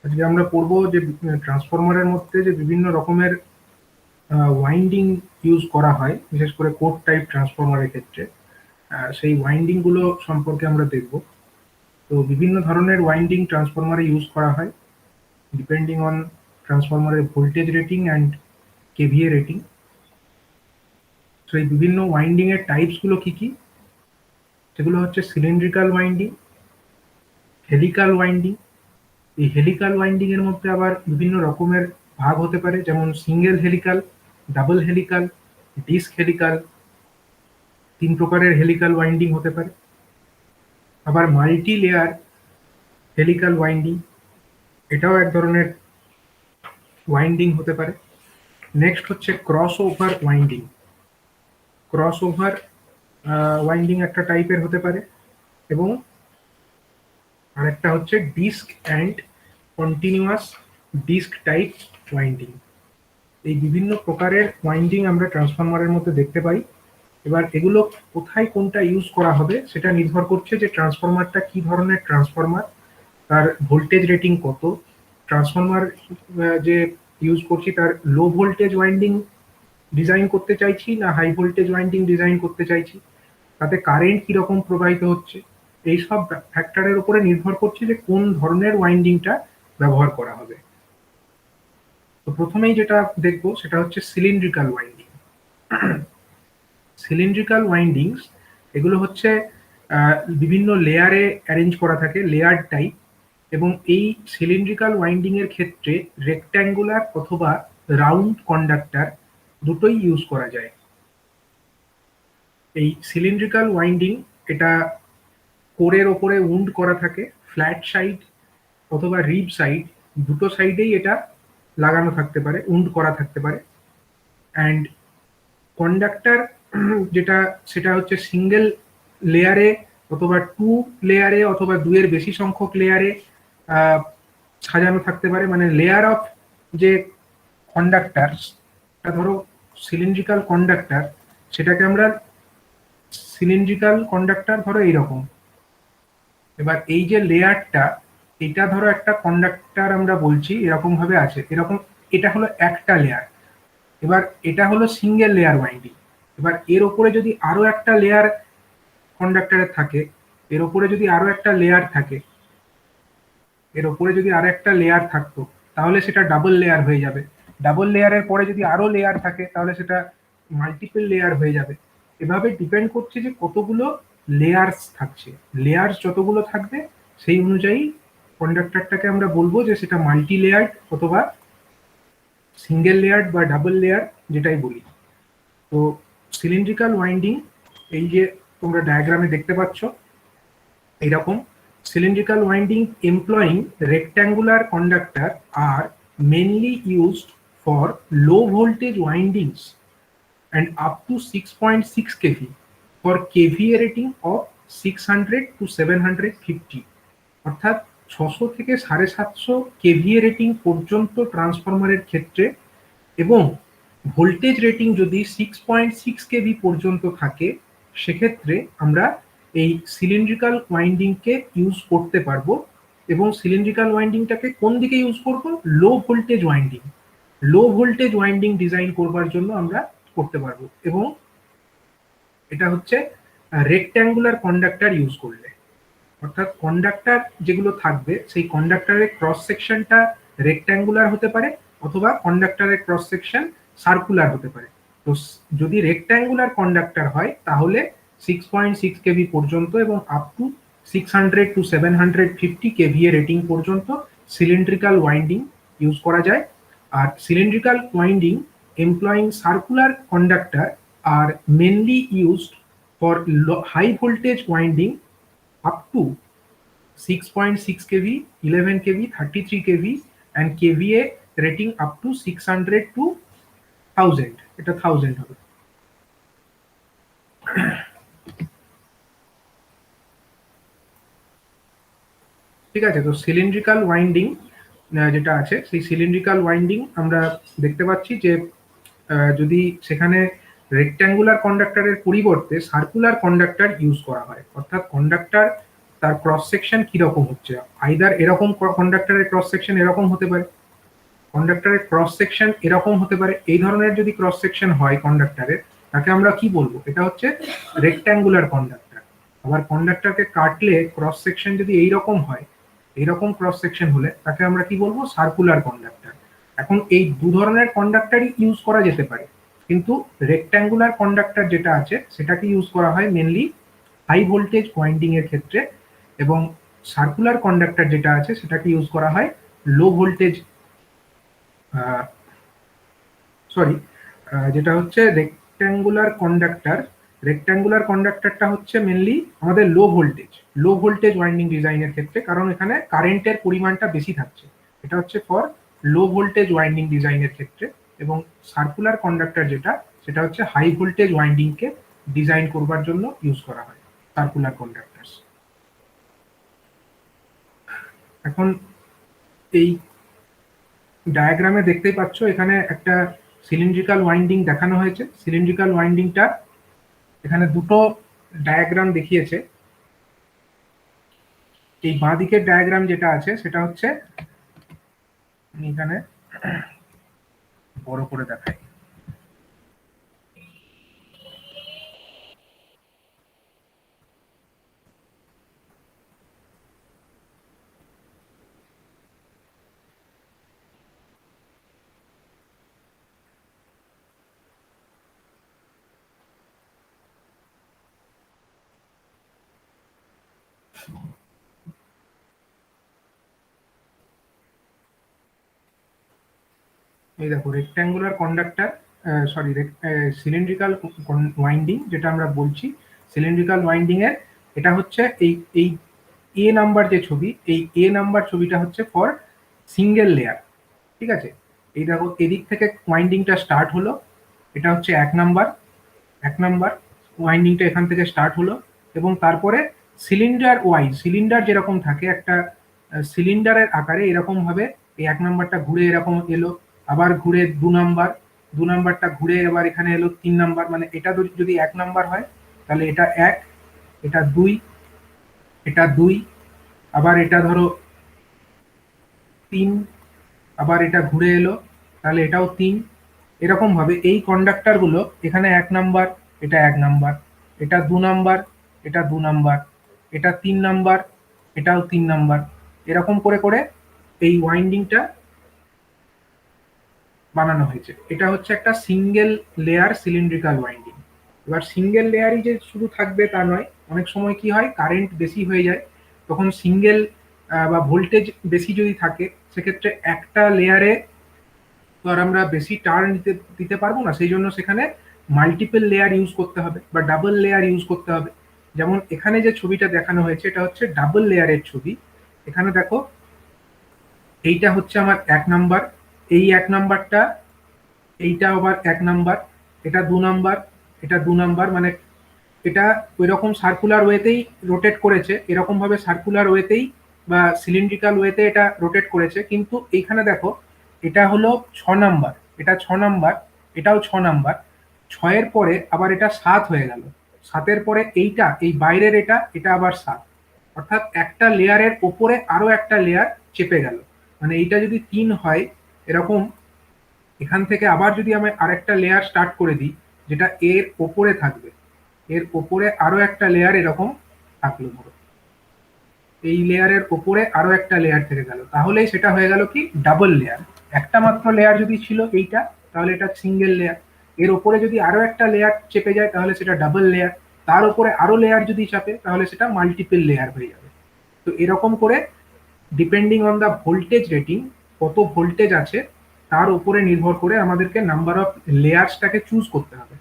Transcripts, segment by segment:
আজকে আমরা পড়বো যে ট্রান্সফরমারের মধ্যে যে বিভিন্ন রকমের ওয়াইন্ডিং ইউজ করা হয়, বিশেষ করে কোর টাইপ ট্রান্সফরমারের ক্ষেত্রে। সেই ওয়াইন্ডিং গুলো সম্পর্কে আমরা দেখব। তো বিভিন্ন ধরনের ওয়াইন্ডিং ট্রান্সফরমারে ইউজ করা হয় ডিপেন্ডিং অন ট্রান্সফরমারের voltage rating and KVA rating. তো এই বিভিন্ন ওয়াইন্ডিং এর টাইপস গুলো কি কি? সেগুলো হচ্ছে সিলিন্ড্রিক্যাল ওয়াইন্ডিং, হেলিক্যাল ওয়াইন্ডিং। এই হেলিক্যাল ওয়াইন্ডিং এর মধ্যে আবার বিভিন্ন রকমের ভাগ হতে পারে, যেমন single helical, double helical, disc helical. 3 প্রকারের হেলিক্যাল ওয়াইন্ডিং হতে পারে। আবার মাল্টি লেয়ার হেলিক্যাল ওয়াইন্ডিং, এটাও এক ধরনের ওয়াইন্ডিং হতে পারে। নেক্সট হচ্ছে cross over winding. Cross over winding একটা টাইপের হতে পারে। এবং আরেকটা হচ্ছে disc and continuous disc type winding. এই বিভিন্ন প্রকারের ওয়াইন্ডিং আমরা ট্রান্সফরমারের মধ্যে দেখতে পাই। এবার এগুলো কোথায় কোনটা ইউজ করা হবে সেটা নির্ভর করছে যে ট্রান্সফরমারটা কি ধরনের ট্রান্সফরমার, তার ভোল্টেজ রেটিং কত। ট্রান্সফরমার যে ইউজ করছি তার লো ভোল্টেজ ওয়াইন্ডিং ডিজাইন করতে চাইছি না হাই ভোল্টেজ ওয়াইন্ডিং ডিজাইন করতে চাইছি, তাতে কারেন্ট কিরকম প্রবাহিত হচ্ছে, এইসব ফ্যাক্টরের উপরে নির্ভর করছে যে কোন ধরনের ওয়াইন্ডিংটা ব্যবহার করা হবে। তো প্রথমেই যেটা দেখব সেটা হচ্ছে সিলিন্ড্রিক্যাল ওয়াইন্ডিং। সিলিন্ড্রিক্যাল ওয়াইন্ডিংস এগুলো হচ্ছে বিভিন্ন লেয়ারে অ্যারেঞ্জ করা থাকে, লেয়ার টাইপ। এবং এই সিলিন্ড্রিক্যাল ওয়াইন্ডিং এর ক্ষেত্রে রেক্ট্যাঙ্গুলার অথবা রাউন্ড কন্ডাক্টর দুটোই ইউজ করা যায়। এই সিলিন্ড্রিক্যাল ওয়াইন্ডিং এটা কোরের ওপরে উন্ড করা থাকে, ফ্ল্যাট সাইড অথবা রিব সাইড দুটো সাইডেই এটা লাগানো থাকতে পারে, উন্ড করা থাকতে পারে। অ্যান্ড কন্ডাক্টর যেটা সেটা হচ্ছে সিঙ্গেল লেয়ারে অথবা 2 লেয়ারে অথবা 2 এর বেশি সংখ্যক লেয়ারে সাজানো থাকতে পারে। মানে লেয়ার অফ যে কন্ডাক্টর, ধরো সিলিন্ড্রিক্যাল কন্ডাক্টর, সেটাকে আমরা সিলিন্ড্রিক্যাল কন্ডাক্টর ধরো এইরকম। এবার এই যে লেয়ারটা, এটা ধরো একটা কন্ডাক্টর আমরা বলছি এরকম ভাবে আছে, এরকম। এটা হলো একটা লেয়ার। এবার এটা হলো সিঙ্গেল লেয়ার ওয়াইন্ডিং। এবার এর ওপরে যদি আরো একটা লেয়ার কন্ডাক্টরের থাকে, এর ওপরে যদি আরো একটা লেয়ার থাকে, এর ওপরে যদি আরো একটা লেয়ার থাকতো, তাহলে সেটা ডাবল লেয়ার হয়ে যাবে। ডাবল লেয়ারের পরে যদি আরো লেয়ার থাকে, তাহলে সেটা মাল্টিপল লেয়ার হয়ে যাবে। এভাবে ডিপেন্ড করছে যে কতগুলো লেয়ার্স থাকছে। লেয়ার্স যতগুলো থাকবে সেই অনুযায়ী কন্ডাক্টরটাকে আমরা বলবো যে সেটা মাল্টি লেয়ার্ড অথবা সিঙ্গেল লেয়ার্ড বা ডাবল লেয়ার, যেটাই বলি। তো সিলিন্ড্রিক্যাল ওয়াইন্ডিং এই যে তোমরা ডায়াগ্রামে দেখতে পাচ্ছ এইরকম। cylindrical winding employing rectangular conductor are mainly used for low voltage windings and up to 6.6 kV for KVA rating of 600 to 750। অর্থাৎ 600 থেকে 750 কেভিএ রেটিং পর্যন্ত ট্রান্সফরমারের ক্ষেত্রে, এবং ভোল্টেজ রেটিং যদি 6.6 কেভি পর্যন্ত থাকে, সেক্ষেত্রে আমরা এই সিলিন্ড্রিক্যাল ওয়াইন্ডিংকে ইউজ করতে পারবো। এবং সিলিন্ড্রিক্যাল ওয়াইন্ডিংটাকে কোন দিকে ইউজ করব? লো ভোল্টেজ ওয়াইন্ডিং। লো ভোল্টেজ ওয়াইন্ডিং ডিজাইন করবার জন্য আমরা করতে পারবো। এবং এটা হচ্ছে রেক্ট্যাঙ্গুলার কন্ডাক্টর ইউজ করলে। অর্থাৎ কন্ডাক্টর যেগুলো থাকবে সেই কন্ডাক্টরের ক্রস সেকশনটা রেক্ট্যাঙ্গুলার হতে পারে, অথবা কন্ডাক্টরের ক্রস সেকশন সার্কুলার হতে পারে। তো যদি রেক্ট্যাঙ্গুলার কন্ডাক্টর হয় তাহলে 6.6 কেভি পর্যন্ত এবং up to 600 to 750 KVA rating পর্যন্ত সিলিন্ড্রিক্যাল ওয়াইন্ডিং ইউজ করা যায়। আর cylindrical winding employing circular conductor are mainly used for high voltage winding up to 6.6 kV, 11 kV, 33 kV and KVA rating up to 600 to 1000। এটা 1000 হবে। ঠিক আছে। তো cylindrical winding যেটা আছে, সেই সিলিন্ড্রিক্যাল ওয়াইন্ডিং আমরা দেখতে পাচ্ছি যে যদি সেখানে রেক্ট্যাঙ্গুলার কন্ডাক্টরের পরিবর্তে সার্কুলার কন্ডাক্টর ইউজ করা হয়, অর্থাৎ কন্ডাক্টর তার ক্রস সেকশন কিরকম হচ্ছে। আইদার এরকম কন্ডাক্টরের ক্রস সেকশন এরকম হতে পারে, কন্ডাক্টরের ক্রস সেকশন এরকম হতে পারে। এই ধরনের যদি ক্রস সেকশন হয় কন্ডাক্টরের, তাকে আমরা কি বলবো, এটা হচ্ছে রেক্ট্যাঙ্গুলার কন্ডাক্টর। আবার কন্ডাক্টরকে কাটলে ক্রস সেকশন যদি এইরকম হয়, এইরকম ক্রস সেকশন হলে তাকে আমরা কি বলবো, সার্কুলার কন্ডাক্টর। এখন এই দু ধরনের কন্ডাক্টরই ইউজ করা যেতে পারে, কিন্তু রেক্ট্যাঙ্গুলার কন্ডাক্টর যেটা আছে সেটাকে ইউজ করা হয় মেনলি হাই ভোল্টেজ ওয়াইন্ডিং এর ক্ষেত্রে, এবং সার্কুলার কন্ডাক্টর যেটা আছে সেটাকে ইউজ করা হয় লো ভোল্টেজ, সরি, যেটা হচ্ছে রেক্ট্যাঙ্গুলার কন্ডাক্টর। রেক্ট্যাঙ্গুলার কন্ডাক্টরটা হচ্ছে মেনলি আমাদের লো ভোল্টেজ ওয়াইন্ডিং ডিজাইনের ক্ষেত্রে, কারণ এখানে কারেন্টের পরিমাণটা বেশি থাকছে। এটা হচ্ছে ফর লো ভোল্টেজ ওয়াইন্ডিং ডিজাইনের ক্ষেত্রে। এবং সার্কুলার কন্ডাক্টর যেটা, সেটা হচ্ছে হাই ভোল্টেজ ওয়াইন্ডিংকে ডিজাইন করবার জন্য ইউজ করা হয় সার্কুলার কন্ডাক্টরস। এখন এই ডায়াগ্রামে দেখতেই পাচ্ছ এখানে একটা সিলিন্ড্রিক্যাল ওয়াইন্ডিং দেখানো হয়েছে। সিলিন্ড্রিক্যাল ওয়াইন্ডিংটা এখানে দুটো ডায়াগ্রাম দেখিয়েছে। এই বাঁ দিকের ডায়াগ্রাম যেটা আছে সেটা হচ্ছে, এখানে বড় করে দেখাই। এই দেখো rectangular conductor, sorry, cylindrical winding যেটা আমরা বলছি, সিলিন্ড্রিক্যাল ওয়াইন্ডিং এর এটা হচ্ছে এই এই এ নাম্বার যে ছবি, এই এ নাম্বার ছবিটা হচ্ছে ফর সিঙ্গেল লেয়ার। ঠিক আছে, এই দেখো এদিক থেকে ওয়াইন্ডিংটা স্টার্ট হলো, এটা হচ্ছে এক নাম্বার ওয়াইন্ডিংটা এখান থেকে স্টার্ট হলো, এবং তারপরে সিলিন্ডার যেরকম থাকে একটা সিলিন্ডারের আকারে, এরকম ভাবে এই এক নাম্বারটা ঘুরে এরকম এলো, আবার ঘুরে দু নাম্বারটা ঘুরে এবার এখানে এলো 3 নাম্বার। মানে এটা যদি 1 নাম্বার হয় তাহলে এটা 1, এটা 2, এটা 2, আবার এটা ধরো 3, আবার এটা ঘুরে এলো তাহলে এটাও 3। এরকম ভাবে এই কন্ডাক্টর গুলো এখানে 1 নাম্বার, এটা 1 নাম্বার, এটা 2 নাম্বার, এটা 2 নাম্বার, এটা 3 নাম্বার, এটাও 3 নাম্বার, এরকম করে করে এই ওয়াইন্ডিংটা বানানো হয়েছে। এটা হচ্ছে একটা সিঙ্গেল লেয়ার সিলিন্ড্রিক্যাল ওয়াইন্ডিং। এবার সিঙ্গেল লেয়ারই যে শুধু থাকবে তা নয়, অনেক সময় কি হয়, কারেন্ট বেশি হয়ে যায়, তখন সিঙ্গেল বা ভোল্টেজ বেশি যদি থাকে, সেক্ষেত্রে একটা লেয়ারে তো আর আমরা বেশি টার্ন দিতে পারবো না, সেই জন্য সেখানে মাল্টিপল লেয়ার ইউজ করতে হবে বা ডাবল লেয়ার ইউজ করতে হবে। যেমন এখানে যে ছবিটা দেখানো হয়েছে এটা হচ্ছে ডাবল লেয়ারের ছবি। এখানে দেখো এইটা হচ্ছে আমার 1 নাম্বার, এই 1 নাম্বারটা, এইটা আবার 1 নাম্বার, এটা 2 নাম্বার, এটা 2 নাম্বার। মানে এটা ওইরকম সার্কুলার ওয়েতেই রোটেট করেছে, এরকম ভাবে সার্কুলার ওয়েতেই বা সিলিন্ড্রিক্যাল ওয়েতে এটা রোটেট করেছে। কিন্তু এইখানে দেখো এটা হলো 6 নাম্বার, এটা 6 নাম্বার, এটাও 6 নাম্বার, 6 এর পরে আবার এটা 7 হয়ে গেল, 7-এর পরে এইটা, এই বাইরের এটা, এটা আবার 7। অর্থাৎ একটা লেয়ারের ওপরে আরো একটা লেয়ার চেপে গেল। মানে এইটা যদি 3 হয় এরকম, এখান থেকে আবার যদি আমি আরেকটা লেয়ার স্টার্ট করে দিই যেটা এর ওপরে থাকবে, এর ওপরে আরো একটা লেয়ার এরকম থাকলো, ধরো এই লেয়ারের ওপরে আরো একটা লেয়ার থেকে গেল, তাহলেই সেটা হয়ে গেল কি ডাবল লেয়ার। একটা মাত্র লেয়ার যদি ছিল এইটা, তাহলে এটা সিঙ্গেল লেয়ার। এর ওপরে যদি আরো একটা লেয়ার চেপে যায় তাহলে সেটা ডাবল লেয়ার। তার উপরে আরো লেয়ার যদি চাপে তাহলে সেটা মাল্টিপল লেয়ার হয়ে যাবে। তো এরকম করে depending on the voltage rating, কত ভোল্টেজ আছে তার উপরে নির্ভর করে আমাদেরকে নাম্বার অফ লেয়ার্সটাকে চুজ করতে হবে।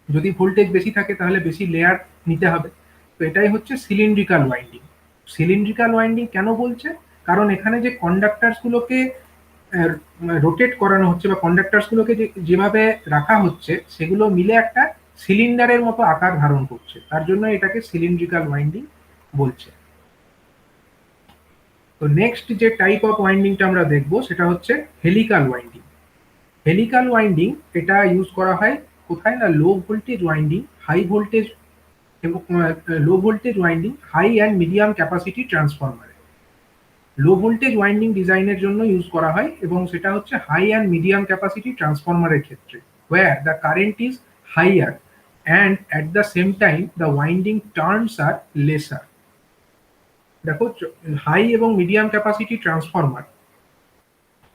যদি ভোল্টেজ বেশি থাকে তাহলে বেশি লেয়ার নিতে হবে। তো এটাই হচ্ছে সিলিন্ড্রিক্যাল ওয়াইন্ডিং। সিলিন্ড্রিক্যাল ওয়াইন্ডিং কেন বলছে, কারণ এখানে যে কন্ডাক্টার্স গুলোকে রোটেট করানো হচ্ছে বা কন্ডাক্টার্স গুলোকে যেভাবে রাখা হচ্ছে সেগুলো মিলে একটা সিলিন্ডারের মতো আকার ধারণ করছে, তার জন্য এটাকে সিলিন্ড্রিক্যাল ওয়াইন্ডিং বলছে। তো নেক্সট যে টাইপ অফ ওয়াইন্ডিংটা আমরা দেখবো সেটা হচ্ছে হেলিক্যাল ওয়াইন্ডিং। হেলিক্যাল ওয়াইন্ডিং এটা ইউজ করা হয় কোথায় না, low voltage winding, high voltage এবং low voltage winding high and medium capacity ট্রান্সফরমারে। লো ভোল্টেজ ওয়াইন্ডিং ডিজাইনের জন্য ইউজ করা হয় এবং সেটা হচ্ছে হাই অ্যান্ড মিডিয়াম ক্যাপাসিটি ট্রান্সফরমারের ক্ষেত্রে, where the current is higher and at the same time the winding turns are lesser। দেখো, হাই এবং মিডিয়াম ক্যাপাসিটি ট্রান্সফরমার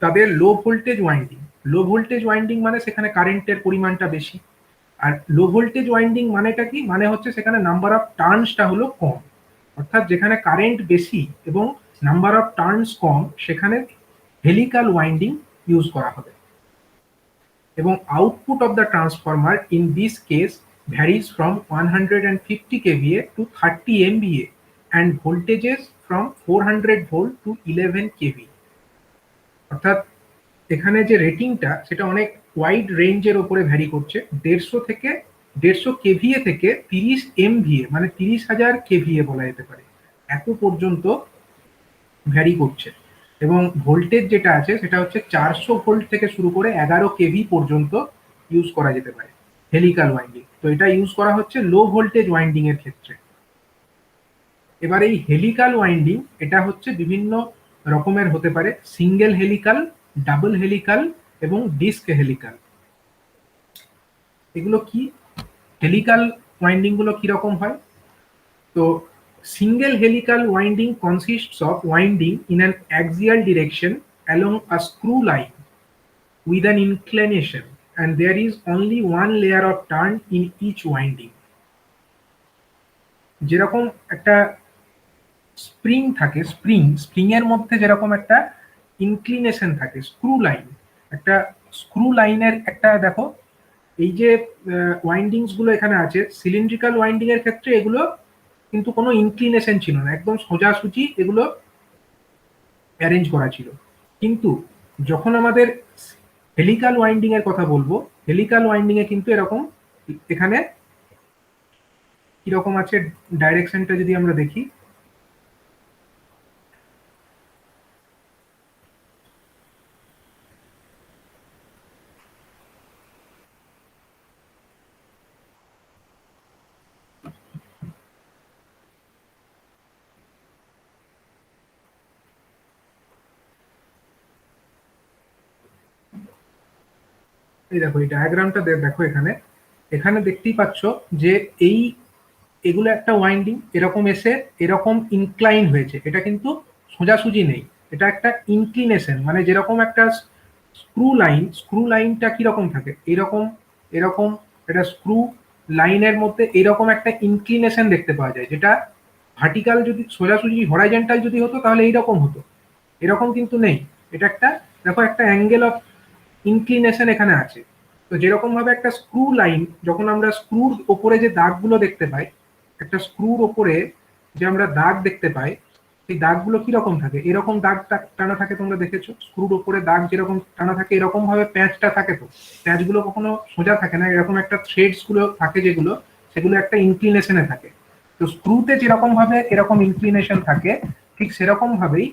তাদের লো ভোল্টেজ ওয়াইন্ডিং মানে সেখানে কারেন্টের পরিমাণটা বেশি। আর লো ভোল্টেজ ওয়াইন্ডিং মানেটা কি, মানে হচ্ছে সেখানে নাম্বার অফ টার্নসটা হলো কম, অর্থাৎ যেখানে কারেন্ট বেশি এবং নাম্বার অফ টার্নস কম সেখানে হেলিক্যাল ওয়াইন্ডিং ইউজ করা হবে। এবং output of the transformer in this case varies from 150 kVA to 30 MVA and voltages from 400 volt to 11 kV। অর্থাৎ এখানে যে রেটিংটা সেটা অনেক ওয়াইড রেঞ্জের ওপরে ভ্যারি করছে, 150 কেভিএ থেকে 30 এমভিএ মানে 30,000 কেভিএ বলা যেতে পারে, এত পর্যন্ত ভ্যারি করছে। এবং ভোল্টেজ যেটা আছে সেটা হচ্ছে 400 ভোল্ট থেকে শুরু করে 11 কেভি পর্যন্ত ইউজ করা যেতে পারে হেলিক্যাল ওয়াইন্ডিং। তো এটা ইউজ করা হচ্ছে লো ভোল্টেজ ওয়াইন্ডিং এর ক্ষেত্রে। এবার এই হেলিক্যাল ওয়াইন্ডিং এটা হচ্ছে বিভিন্ন রকমের হতে পারে, সিঙ্গেল হেলিক্যাল, ডাবল হেলিক্যাল এবং ডিস্ক হেলিক্যাল। এগুলো কি, হেলিক্যাল ওয়াইন্ডিং গুলো কিরকম হয়? তো single helical winding consists of winding in an axial direction along a screw line with an inclination, and there is only one layer of turn in each winding। যেরকম একটা spring থাকে, spring এর মধ্যে যেরকম একটা ইনক্লিনেশন থাকে, screw লাইনের একটা দেখো, এই যে ওয়াইন্ডিংস গুলো এখানে আছে সিলিন্ড্রিক্যাল ওয়াইন্ডিং এর ক্ষেত্রে এগুলো কিন্তু কোনো ইনক্লিনেশন ছিল না, একদম সোজাসুজি এগুলো অ্যারেঞ্জ করা ছিল। কিন্তু যখন আমাদের হেলিক্যাল ওয়াইন্ডিং এর কথা বলবো, হেলিক্যাল ওয়াইন্ডিং এ কিন্তু এরকম, এখানে কিরকম আছে ডাইরেকশনটা যদি আমরা দেখি, এই দেখো এই ডায়াগ্রামটা দেখো, এখানে এখানে দেখতেই পাচ্ছ যে এগুলো একটা ওয়াইন্ডিং এরকম এসে এরকম ইনক্লাইন হয়েছে, এটা কিন্তু সোজাসুজি নেই, এটা একটা ইনক্লিনেশন, মানে যেরকম একটা স্ক্রু লাইনটা কিরকম থাকে এরকম এরকম, এটা স্ক্রু লাইনের মধ্যে এরকম একটা ইনক্লিনেশন দেখতে পাওয়া যায়, যেটা ভার্টিক্যাল যদি সোজাসুজি হরাইজন্টাল যদি হতো তাহলে এইরকম হতো, এরকম কিন্তু নেই। এটা একটা দেখো একটা অ্যাঙ্গেল অফ ইনক্লিনেশন এখানে আছে। তো যেরকম ভাবে একটা স্ক্রু লাইন, যখন আমরা স্ক্রুর ওপরে যে দাগগুলো দেখতে পাই, একটা স্ক্রুর ওপরে যে আমরা দাগ দেখতে পাই, সেই দাগগুলো কিরকম থাকে, এরকম দাগ টানা থাকে, তোমরা দেখেছো স্ক্রুর ওপরে দাগ যেরকম টানা থাকে এরকম ভাবে প্যাঁচটা থাকে। তো প্যাঁচগুলো কখনো সোজা থাকে না, এরকম একটা থ্রেডস গুলো থাকে যেগুলো, সেগুলো একটা ইনক্লিনেশনে থাকে। তো স্ক্রুতে যেরকম ভাবে এরকম ইনক্লিনেশন থাকে, ঠিক সেরকম ভাবেই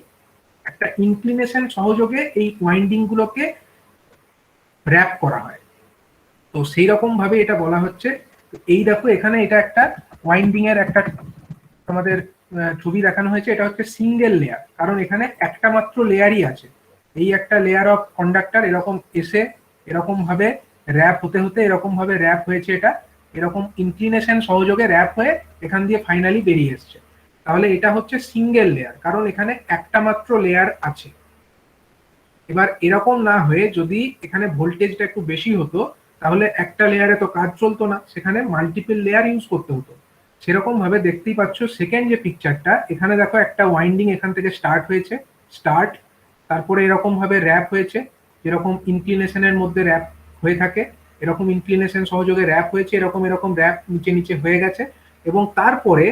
একটা ইনক্লিনেশন সহযোগে এই ওয়াইন্ডিং গুলোকে র‍্যাপ করা হয়। তো সেই রকম ভাবে এটা বলা হচ্ছে। এই দেখো এখানে এটা একটা ওয়াইন্ডিং এর একটা আমাদের ছবি দেখানো হয়েছে, এটা হচ্ছে সিঙ্গেল লেয়ার, কারণ এখানে একটা মাত্র লেয়ারই আছে। এই একটা লেয়ার অফ কন্ডাক্টর এরকম এসে এরকম ভাবে র‍্যাপ হতে হতে এরকম ভাবে র‍্যাপ হয়েছে, এটা এরকম ইনক্লিনেশন সহযোগে র‍্যাপ হয়ে এখান দিয়ে ফাইনালি বেরিয়ে এসছে। তাহলে এটা হচ্ছে সিঙ্গেল লেয়ার, কারণ এখানে একটা মাত্র লেয়ার আছে। এবার এরকম না হয়ে যদি এখানে ভোল্টেজটা একটু বেশি হতো তাহলে একটা লেয়ারে তো কাজ চলতো না, সেখানে মাল্টিপল লেয়ার ইউজ করতে হতো। সেরকম ভাবে দেখতেই পাচ্ছ সেকেন্ড যে পিকচারটা, এখানে দেখো একটা ওয়াইন্ডিং এখান থেকে স্টার্ট হয়েছে, তারপরে এরকম ভাবে র‍্যাপ হয়েছে, যেরকম ইনক্লিনেশনের মধ্যে র‍্যাপ হয়ে থাকে এরকম ইনক্লিনেশন সহযোগে র‍্যাপ হয়েছে, এরকম এরকম র‍্যাপ নিচে নিচে হয়ে গেছে, এবং তারপরে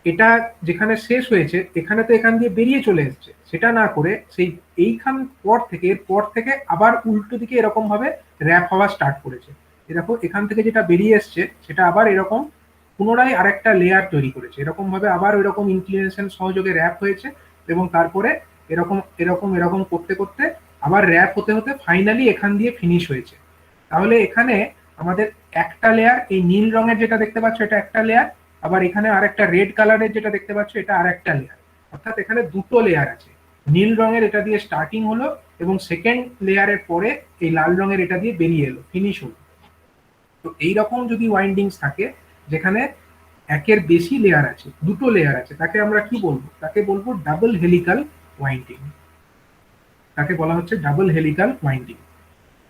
এটা যেখানে শেষ হয়েছে এখানে তো এখান দিয়ে বেরিয়ে চলে এসছে, সেটা না করে সেই এইখান পর থেকে আবার উল্টো দিকে এরকম ভাবে র‍্যাপ হওয়া স্টার্ট করেছে। দেখো এখান থেকে যেটা বেরিয়ে এসছে সেটা আবার এরকম পুনরায় আরেকটা লেয়ার তৈরি করেছে, এরকম ভাবে আবার ওইরকম ইনক্লিনেশন সহযোগে র‍্যাপ হয়েছে, এবং তারপরে এরকম এরকম এরকম করতে করতে আবার র‍্যাপ হতে হতে ফাইনালি এখান দিয়ে ফিনিশ হয়েছে। তাহলে এখানে আমাদের একটা লেয়ার, এই নীল রঙের যেটা দেখতে পাচ্ছ এটা একটা লেয়ার, আবার এখানে আরেকটা রেড কালারের যেটা দেখতে পাচ্ছ এটা আরেকটা লেয়ার, অর্থাৎ এখানে দুটো লেয়ার আছে। নীল রঙের এটা দিয়ে স্টার্টিং হলো এবং সেকেন্ড লেয়ারের পরে এই লাল রঙের এটা দিয়ে বেরিয়ে এলো, ফিনিশ হলো। তো এইরকম যদি ওয়াইন্ডিংস থাকে যেখানে একের বেশি লেয়ার আছে, দুটো লেয়ার আছে, তাকে আমরা কি বলবো? তাকে বলবো ডাবল হেলিক্যাল ওয়াইন্ডিং। তাকে বলা হচ্ছে ডাবল হেলিক্যাল ওয়াইন্ডিং।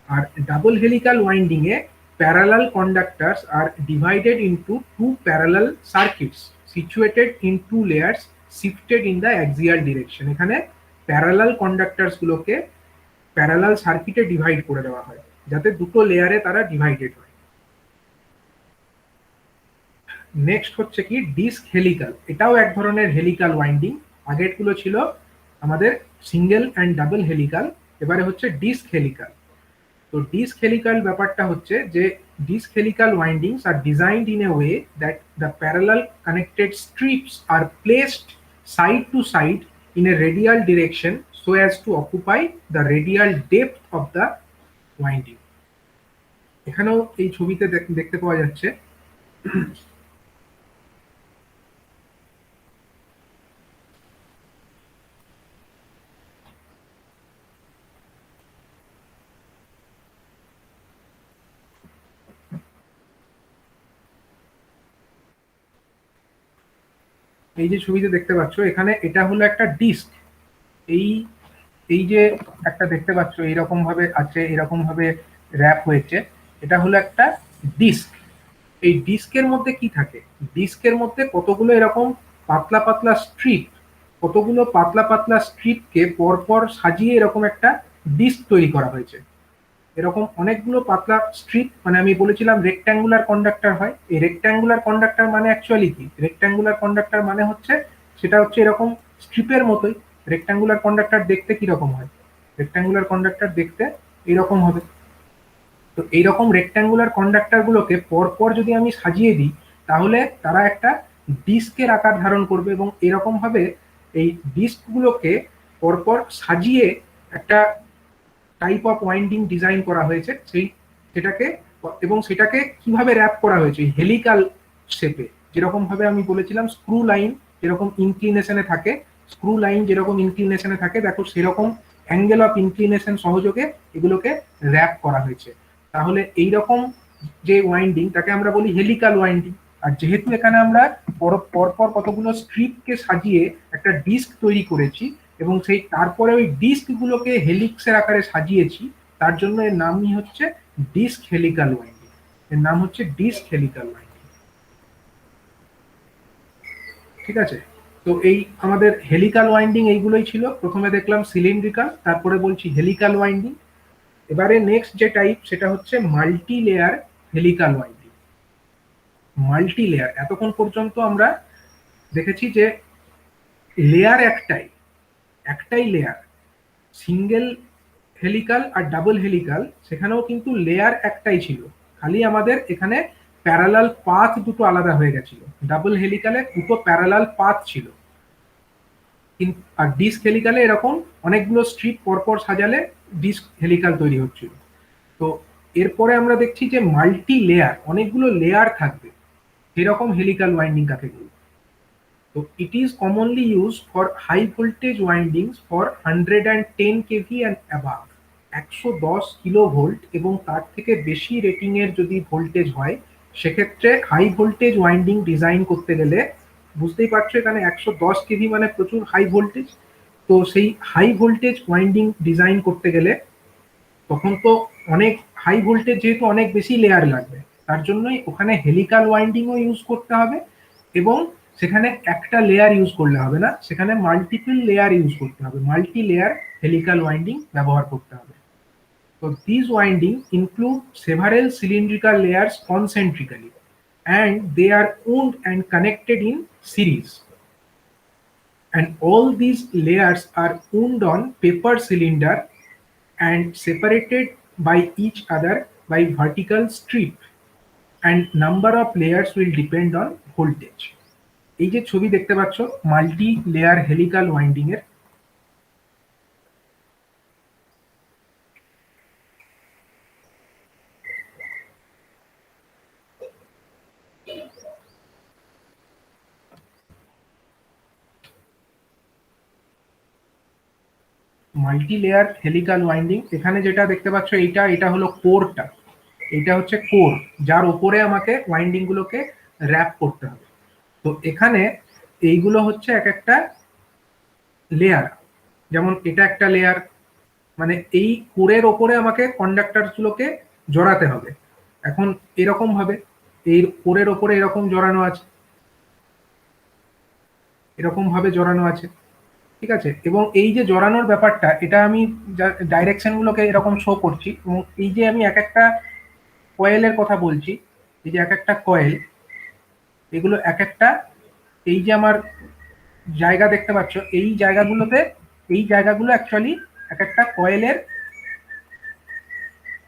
আর ডাবল হেলিক্যাল ওয়াইন্ডিং এ parallel conductors are divided into two parallel circuits situated in two layers shifted in the axial direction। এখানে প্যারালাল কন্ডাক্টরস গুলোকে প্যারালাল সার্কিটে ডিভাইড করে দেওয়া হয় যাতে দুটো লেয়ারে তারা ডিভাইডেড হয়। নেক্সট হচ্ছে কি ডিস্ক হেলিক্যাল, এটাও এক ধরনের হেলিক্যাল ওয়াইন্ডিং। আগেরগুলো ছিল আমাদের সিঙ্গেল অ্যান্ড ডাবল হেলিক্যাল, এবারে হচ্ছে ডিস্ক হেলিক্যাল। তো ডিস্ক হেলিক্যাল ব্যাপারটা হচ্ছে যে disc helical windings are designed in a way that the parallel connected strips are placed side to side in a radial direction so as to occupy the radial depth of the winding. এখানেও এই ছবিতে দেখতে পাওয়া যাচ্ছে এই যে ছবিতে দেখতে পাচ্ছ এখানে এটা হলো একটা ডিস্ক। এই এই যে একটা দেখতে পাচ্ছ এইরকম ভাবে আছে, এরকম ভাবে র্যাপ হয়েছে, এটা হলো একটা ডিস্ক। এই ডিস্কের মধ্যে কি থাকে? ডিস্কের মধ্যে কতগুলো এরকম পাতলা পাতলা স্ট্রিপ, কতগুলো পাতলা পাতলা স্ট্রিপকে পরপর সাজিয়ে এরকম একটা ডিস্ক তৈরি করা হয়েছে। এরকম অনেকগুলো পাতলা স্ট্রিপ, মানে আমি বলেছিলাম রেক্ট্যাঙ্গুলার কন্ডাক্টর হয়। এই রেক্ট্যাঙ্গুলার কন্ডাক্টর মানে অ্যাকচুয়ালি কি? রেক্ট্যাঙ্গুলার কন্ডাক্টর মানে হচ্ছে সেটা হচ্ছে এরকম স্ট্রিপের মতোই। রেক্ট্যাঙ্গুলার কন্ডাক্টর দেখতে কিরকম হয়? রেক্ট্যাঙ্গুলার কন্ডাক্টর দেখতে এরকম হবে। তো এইরকম রেক্ট্যাঙ্গুলার কন্ডাক্টর গুলোকে পরপর যদি আমি সাজিয়ে দিই তাহলে তারা একটা ডিস্কের আকার ধারণ করবে এবং এরকম ভাবে এই ডিস্কগুলোকে পরপর সাজিয়ে একটা টাইপ অফ ওয়াইন্ডিং ডিজাইন করা হয়েছে সেটাকে। এবং সেটাকে কিভাবে র্যাপ করা হয়েছে হেলিক্যাল শেপে, যেরকম ভাবে আমি বলেছিলাম স্ক্রু লাইন যেরকম ইনক্লিনেশনে থাকে, স্ক্রু লাইন যেরকম ইনক্লিনেশনে থাকে, দেখো সেরকম অ্যাঙ্গেল অফ ইনক্লিনেশন সহযোগে এগুলোকে র্যাপ করা হয়েছে। তাহলে এইরকম যে ওয়াইন্ডিং তাকে আমরা বলি হেলিক্যাল ওয়াইন্ডিং। আর যেহেতু এখানে আমরা পরপর কতগুলো স্ট্রিপকে সাজিয়ে একটা ডিস্ক তৈরি করেছি এবং সেই তারপরে ওই ডিস্ক গুলোকে হেলিক্সের আকারে সাজিয়েছি, তার জন্য এর নামই হচ্ছে ডিস্ক হেলিক্যাল ওয়াইন্ডিং। এর নাম হচ্ছে ডিস্ক হেলিক্যাল ওয়াইন্ডিং। ঠিক আছে? তো এই আমাদের হেলিক্যাল ওয়াইন্ডিং এইগুলোই ছিল। প্রথমে দেখলাম সিলিন্ড্রিক্যাল, তারপরে বলছি হেলিক্যাল ওয়াইন্ডিং। এবারে নেক্সট যে টাইপ সেটা হচ্ছে multi layer helical winding. Multi layer, এতক্ষণ পর্যন্ত আমরা দেখেছি যে লেয়ার একটাই, একটাই লেয়ার। সিঙ্গেল হেলিক্যাল আর ডাবল হেলিক্যাল সেখানেও কিন্তু লেয়ার একটাই ছিল, খালি আমাদের এখানে প্যারালাল পাথ দুটো আলাদা হয়ে গেছিল। ডাবল হেলিক্যালে দুটো প্যারালাল পাথ ছিল, আর ডিস্ক হেলিক্যালে এরকম অনেকগুলো স্ট্রিপ পরপর সাজালে ডিস্ক হেলিক্যাল তৈরি হচ্ছিল। তো এরপরে আমরা দেখছি যে মাল্টি লেয়ার, অনেকগুলো লেয়ার থাকবে, সেরকম হেলিক্যাল ওয়াইন্ডিং কাকে বলি? তো it is commonly use for high voltage windings for 110 KV and above. 110 kilo volt এবং তার থেকে বেশি রেটিং এর যদি ভোল্টেজ হয় সেক্ষেত্রে হাই ভোল্টেজ ওয়াইন্ডিং ডিজাইন করতে গেলে, বুঝতেই পারছো এখানে 110 কেভি মানে প্রচুর হাই ভোল্টেজ। তো সেই হাই ভোল্টেজ ওয়াইন্ডিং ডিজাইন করতে গেলে তখন তো অনেক হাই ভোল্টেজ, যেহেতু অনেক বেশি লেয়ার লাগবে, তার জন্যই ওখানে হেলিক্যাল ওয়াইন্ডিংও ইউজ করতে হবে এবং সেখানে একটা লেয়ার ইউজ করলে হবে না, সেখানে মাল্টিপল লেয়ার ইউজ করতে হবে, মাল্টি লেয়ার হেলিক্যাল ওয়াইন্ডিং ব্যবহার করতে হবে। So these windings include several cylindrical layers concentrically, and they are wound and connected in series. And all these layers are wound on paper cylinder and separated by each other by vertical strip. And number of layers will depend on voltage. এই যে ছবি দেখতে পাচ্ছ multi layer helical winding এর, multi layer helical winding, এখানে যেটা দেখতে পাচ্ছ এটা হলো কোরটা, এটা হচ্ছে কোর, যার উপরে আমাকে ওয়াইন্ডিং গুলোকে র্যাপ করতে হবে। তো এখানে এইগুলো হচ্ছে এক একটা লেয়ার, যেমন এটা একটা লেয়ার, মানে এই কোরের ওপরে আমাকে কন্ডাক্টর গুলোকে জড়াতে হবে। এখন এরকম ভাবে এই কোরের ওপরে এরকম জড়ানো আছে, এরকম ভাবে জড়ানো আছে, ঠিক আছে। এবং এই যে জড়ানোর ব্যাপারটা, এটা আমি ডাইরেকশন গুলোকে এরকম শো করছি, এবং এই যে আমি এক একটা কয়েলের কথা বলছি, এই যে এক একটা কয়েল, এগুলো এক একটা, এই যে আমার জায়গা দেখতে পাচ্ছ, এই জায়গাগুলোতে, এই জায়গাগুলো অ্যাকচুয়ালি এক একটা কয়েলের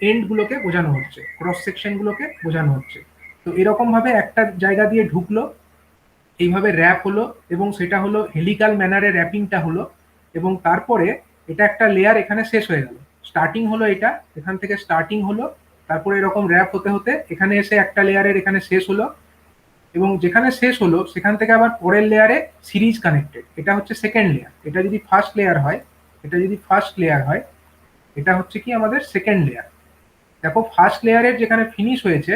এন্ড গুলোকে বোঝানো হচ্ছে, ক্রস সেকশন গুলোকে বোঝানো হচ্ছে। তো এরকম ভাবে একটা জায়গা দিয়ে ঢুকলো, এইভাবে র্যাপ হলো, এবং সেটা হলো হেলিক্যাল ম্যানারে র্যাপিংটা হলো, এবং তারপরে এটা একটা লেয়ার এখানে শেষ হয়ে গেল। স্টার্টিং হলো এটা, এখান থেকে স্টার্টিং হলো, তারপরে এরকম র্যাপ হতে হতে এখানে এসে একটা লেয়ারের এখানে শেষ হলো, এবং যেখানে শেষ হলো সেখান থেকে আবার পরের লেয়ারে সিরিজ কানেক্টেড, এটা হচ্ছে সেকেন্ড লেয়ার। এটা যদি ফার্স্ট লেয়ার হয়, এটা যদি ফার্স্ট লেয়ার হয়, এটা হচ্ছে কি আমাদের সেকেন্ড লেয়ার। দেখো ফার্স্ট লেয়ারের যেখানে ফিনিশ হয়েছে,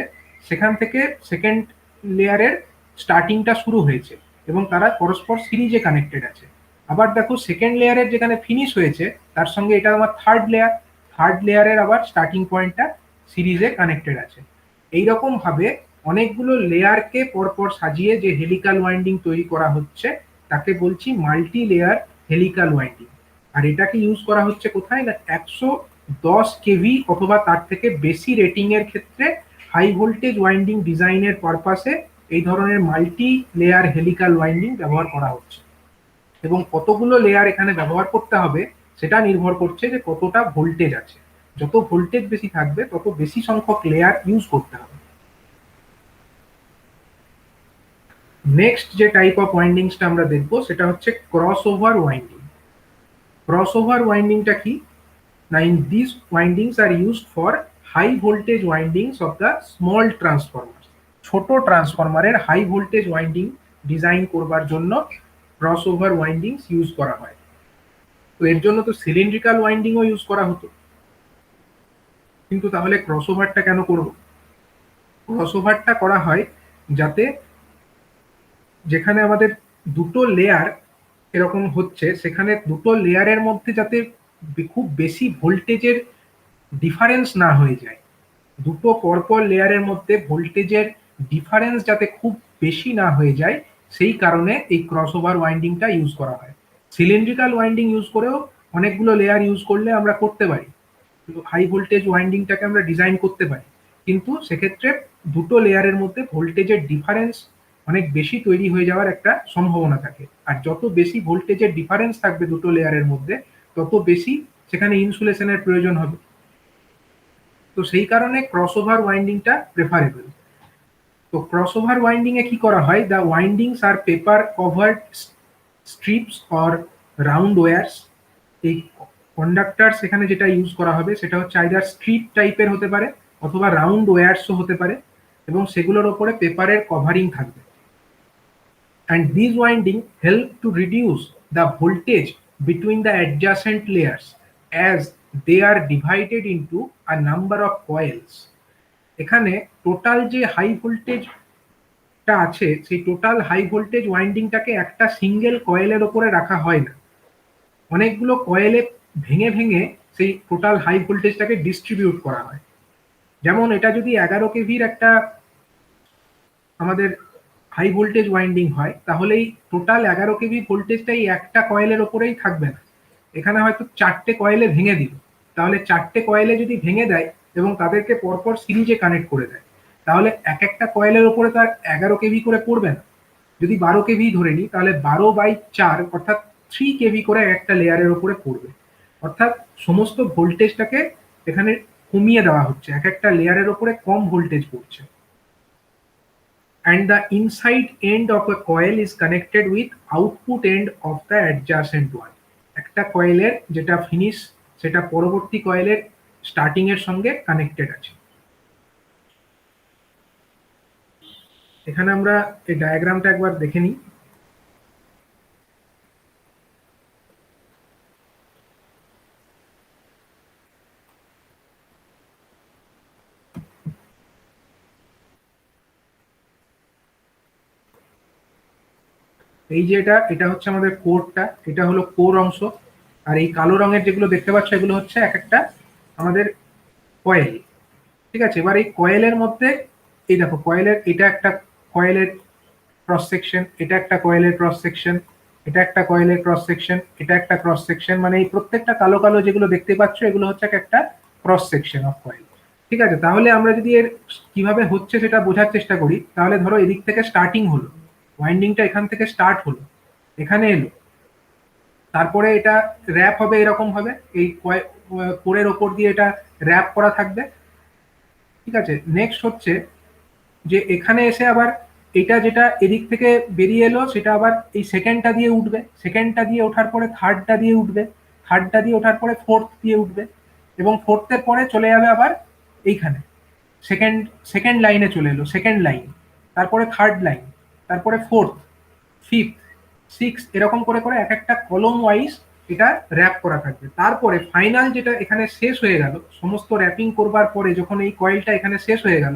সেখান থেকে সেকেন্ড লেয়ারের স্টার্টিংটা শুরু হয়েছে, এবং তারা পরস্পর সিরিজে কানেক্টেড আছে। আবার দেখো সেকেন্ড লেয়ারের যেখানে ফিনিশ হয়েছে, তার সঙ্গে এটা আমার থার্ড লেয়ার, থার্ড লেয়ারের আবার স্টার্টিং পয়েন্টটা সিরিজে কানেক্টেড আছে। এইরকম ভাবে অনেকগুলো লেয়ারকে পরপর সাজিয়ে যে হেলিক্যাল ওয়াইন্ডিং তৈরি করা হচ্ছে, তাকে বলছি মাল্টি লেয়ার হেলিক্যাল ওয়াইন্ডিং। আর এটাকে ইউজ করা হচ্ছে কোথায় না, 110 কেভি অথবা তার থেকে বেশি রেটিং এর ক্ষেত্রে হাই ভোল্টেজ ওয়াইন্ডিং ডিজাইনের পারপাসে এই ধরনের মাল্টি লেয়ার হেলিক্যাল ওয়াইন্ডিং ব্যবহার করা হচ্ছে। এবং কতগুলো লেয়ার এখানে ব্যবহার করতে হবে সেটা নির্ভর করছে যে কতটা ভোল্টেজ আছে। যত ভোল্টেজ বেশি থাকবে তত বেশি সংখ্যক লেয়ার ইউজ করতে হবে। নেক্সট যে টাইপ অফ ওয়াইন্ডিংসটা আমরা দেখবো সেটা হচ্ছে cross over winding. Cross over ওয়াইন্ডিংটা কি না, in these windings are used for high voltage windings of the small transformers। ছোট ট্রান্সফরমারের হাই ভোল্টেজ ওয়াইন্ডিং ডিজাইন করবার জন্য ক্রস ওভার ওয়াইন্ডিংস ইউজ করা হয়। তো এর জন্য তো সিলিন্ড্রিক্যাল ওয়াইন্ডিংও ইউজ করা হতো, কিন্তু তাহলে ক্রস ওভারটা কেন করব? ক্রস ওভারটা করা হয় যাতে, যেখানে আমাদের দুটো লেয়ার এরকম হচ্ছে, সেখানে দুটো লেয়ারের মধ্যে যাতে খুব বেশি ভোল্টেজের ডিফারেন্স না হয়ে যায়, দুটো পরপর লেয়ারের মধ্যে ভোল্টেজের ডিফারেন্স যাতে খুব বেশি না হয়ে যায়, সেই কারণে এই ক্রস ওভার ওয়াইন্ডিংটা ইউজ করা হয়। সিলিন্ড্রিক্যাল ওয়াইন্ডিং ইউজ করেও অনেকগুলো লেয়ার ইউজ করলে আমরা করতে পারি, কিন্তু হাই ভোল্টেজ ওয়াইন্ডিংটাকে আমরা ডিজাইন করতে পারি, কিন্তু সেক্ষেত্রে দুটো লেয়ারের মধ্যে ভোল্টেজের ডিফারেন্স অনেক বেশি তৈরি হয়ে যাওয়ার একটা সম্ভাবনা থাকে। আর যত বেশি ভোল্টেজের ডিফারেন্স থাকবে দুটো লেয়ারের মধ্যে, তত বেশি সেখানে ইনসুলেশনের প্রয়োজন হবে। তো সেই কারণে ক্রস ওভার ওয়াইন্ডিংটা প্রেফারেবল। তো ক্রস ওভার ওয়াইন্ডিং এ কি করা হয়, the windings are paper covered strips or round wires. এই কন্ডাক্টর সেখানে যেটা ইউজ করা হবে সেটা হচ্ছে আইদার স্ট্রিপ টাইপের হতে পারে অথবা রাউন্ড ওয়্যারসও হতে পারে, এবং সেগুলোর ওপরে পেপারের কভারিং থাকবে। And these windings help to reduce the voltage between the adjacent layers as they are divided into a number of coils। এখানে টোটাল যে হাই ভোল্টেজটা আছে, সেই টোটাল হাই ভোল্টেজ ওয়াইন্ডিংটাকে একটা সিঙ্গেল কয়েলের ওপরে রাখা হয় না, অনেকগুলো কয়েলে ভেঙে ভেঙে সেই টোটাল হাই ভোল্টেজটাকে ডিস্ট্রিবিউট করা হয়। যেমন এটা যদি 11 কেভির একটা আমাদের হাই ভোল্টেজ ওয়াইন্ডিং হয়, তাহলে এই টোটাল 11 কেভি ভোল্টেজটাই একটা কয়েলের ওপরেই থাকবে না, এখানে হয়তো 4টে কয়েলে ভেঙে দিল। তাহলে 4টে কয়েলে যদি ভেঙে দেয় এবং তাদেরকে পরপর সিরিজে কানেক্ট করে দেয়, তাহলে এক একটা কয়েলের ওপরে তার 11 কেভি করে পড়বে না। যদি 12 কেভি ধরে নিই, তাহলে 12/4 অর্থাৎ 3 কেভি করে একটা লেয়ারের ওপরে পড়বে। অর্থাৎ সমস্ত ভোল্টেজটাকে এখানে কমিয়ে দেওয়া হচ্ছে, এক একটা লেয়ারের ওপরে কম ভোল্টেজ পড়ছে। And the inside end of a coil is connected with output end of the adjacent one। একটা কয়েলের যেটা ফিনিশ সেটা পরবর্তী কয়েলের স্টার্টিং এর সঙ্গে কানেক্টেড আছে। এখানে আমরা এই ডায়াগ্রামটা একবার দেখে নিই। এই যে এটা এটা হচ্ছে আমাদের কোরটা, এটা হলো কোর অংশ। আর এই কালো রঙের যেগুলো দেখতে পাচ্ছ এগুলো হচ্ছে এক একটা আমাদের কয়েল। ঠিক আছে, এবার এই কয়েলের মধ্যে এই দেখো কয়েলের এটা একটা কয়েলের ক্রস সেকশন, এটা একটা কয়েলের ক্রস সেকশন, এটা একটা কয়েলের ক্রস সেকশন, এটা একটা ক্রস সেকশন, মানে এই প্রত্যেকটা কালো কালো যেগুলো দেখতে পাচ্ছ এগুলো হচ্ছে এক একটা ক্রস সেকশন অফ কয়েল। ঠিক আছে, তাহলে আমরা যদি এর কিভাবে হচ্ছে সেটা বোঝার চেষ্টা করি, তাহলে ধরো এদিক থেকে স্টার্টিং হলো, ওয়াইন্ডিংটা এখান থেকে স্টার্ট হলো, এখানে এলো, তারপরে এটা র্যাপ হবে এরকম ভাবে, এই কোরের ওপর দিয়ে এটা র্যাপ করা থাকবে। ঠিক আছে, নেক্সট হচ্ছে যে এখানে এসে আবার এটা যেটা এদিক থেকে বেরিয়ে এলো সেটা আবার এই সেকেন্ডটা দিয়ে উঠবে, সেকেন্ডটা দিয়ে ওঠার পরে থার্ডটা দিয়ে উঠবে, থার্ডটা দিয়ে ওঠার পরে ফোর্থ দিয়ে উঠবে, এবং ফোর্থের পরে চলে যাবে আবার এইখানে সেকেন্ড সেকেন্ড লাইনে চলে এলো, সেকেন্ড লাইন, তারপরে থার্ড লাইন, তারপরে ফোর্থ, ফিফথ, সিক্স, এরকম করে করে এক একটা কলম ওয়াইজ এটা র্যাপ করা থাকবে। তারপরে ফাইনাল যেটা এখানে শেষ হয়ে গেল, সমস্ত র্যাপিং করবার পরে যখন এই কয়েলটা এখানে শেষ হয়ে গেল,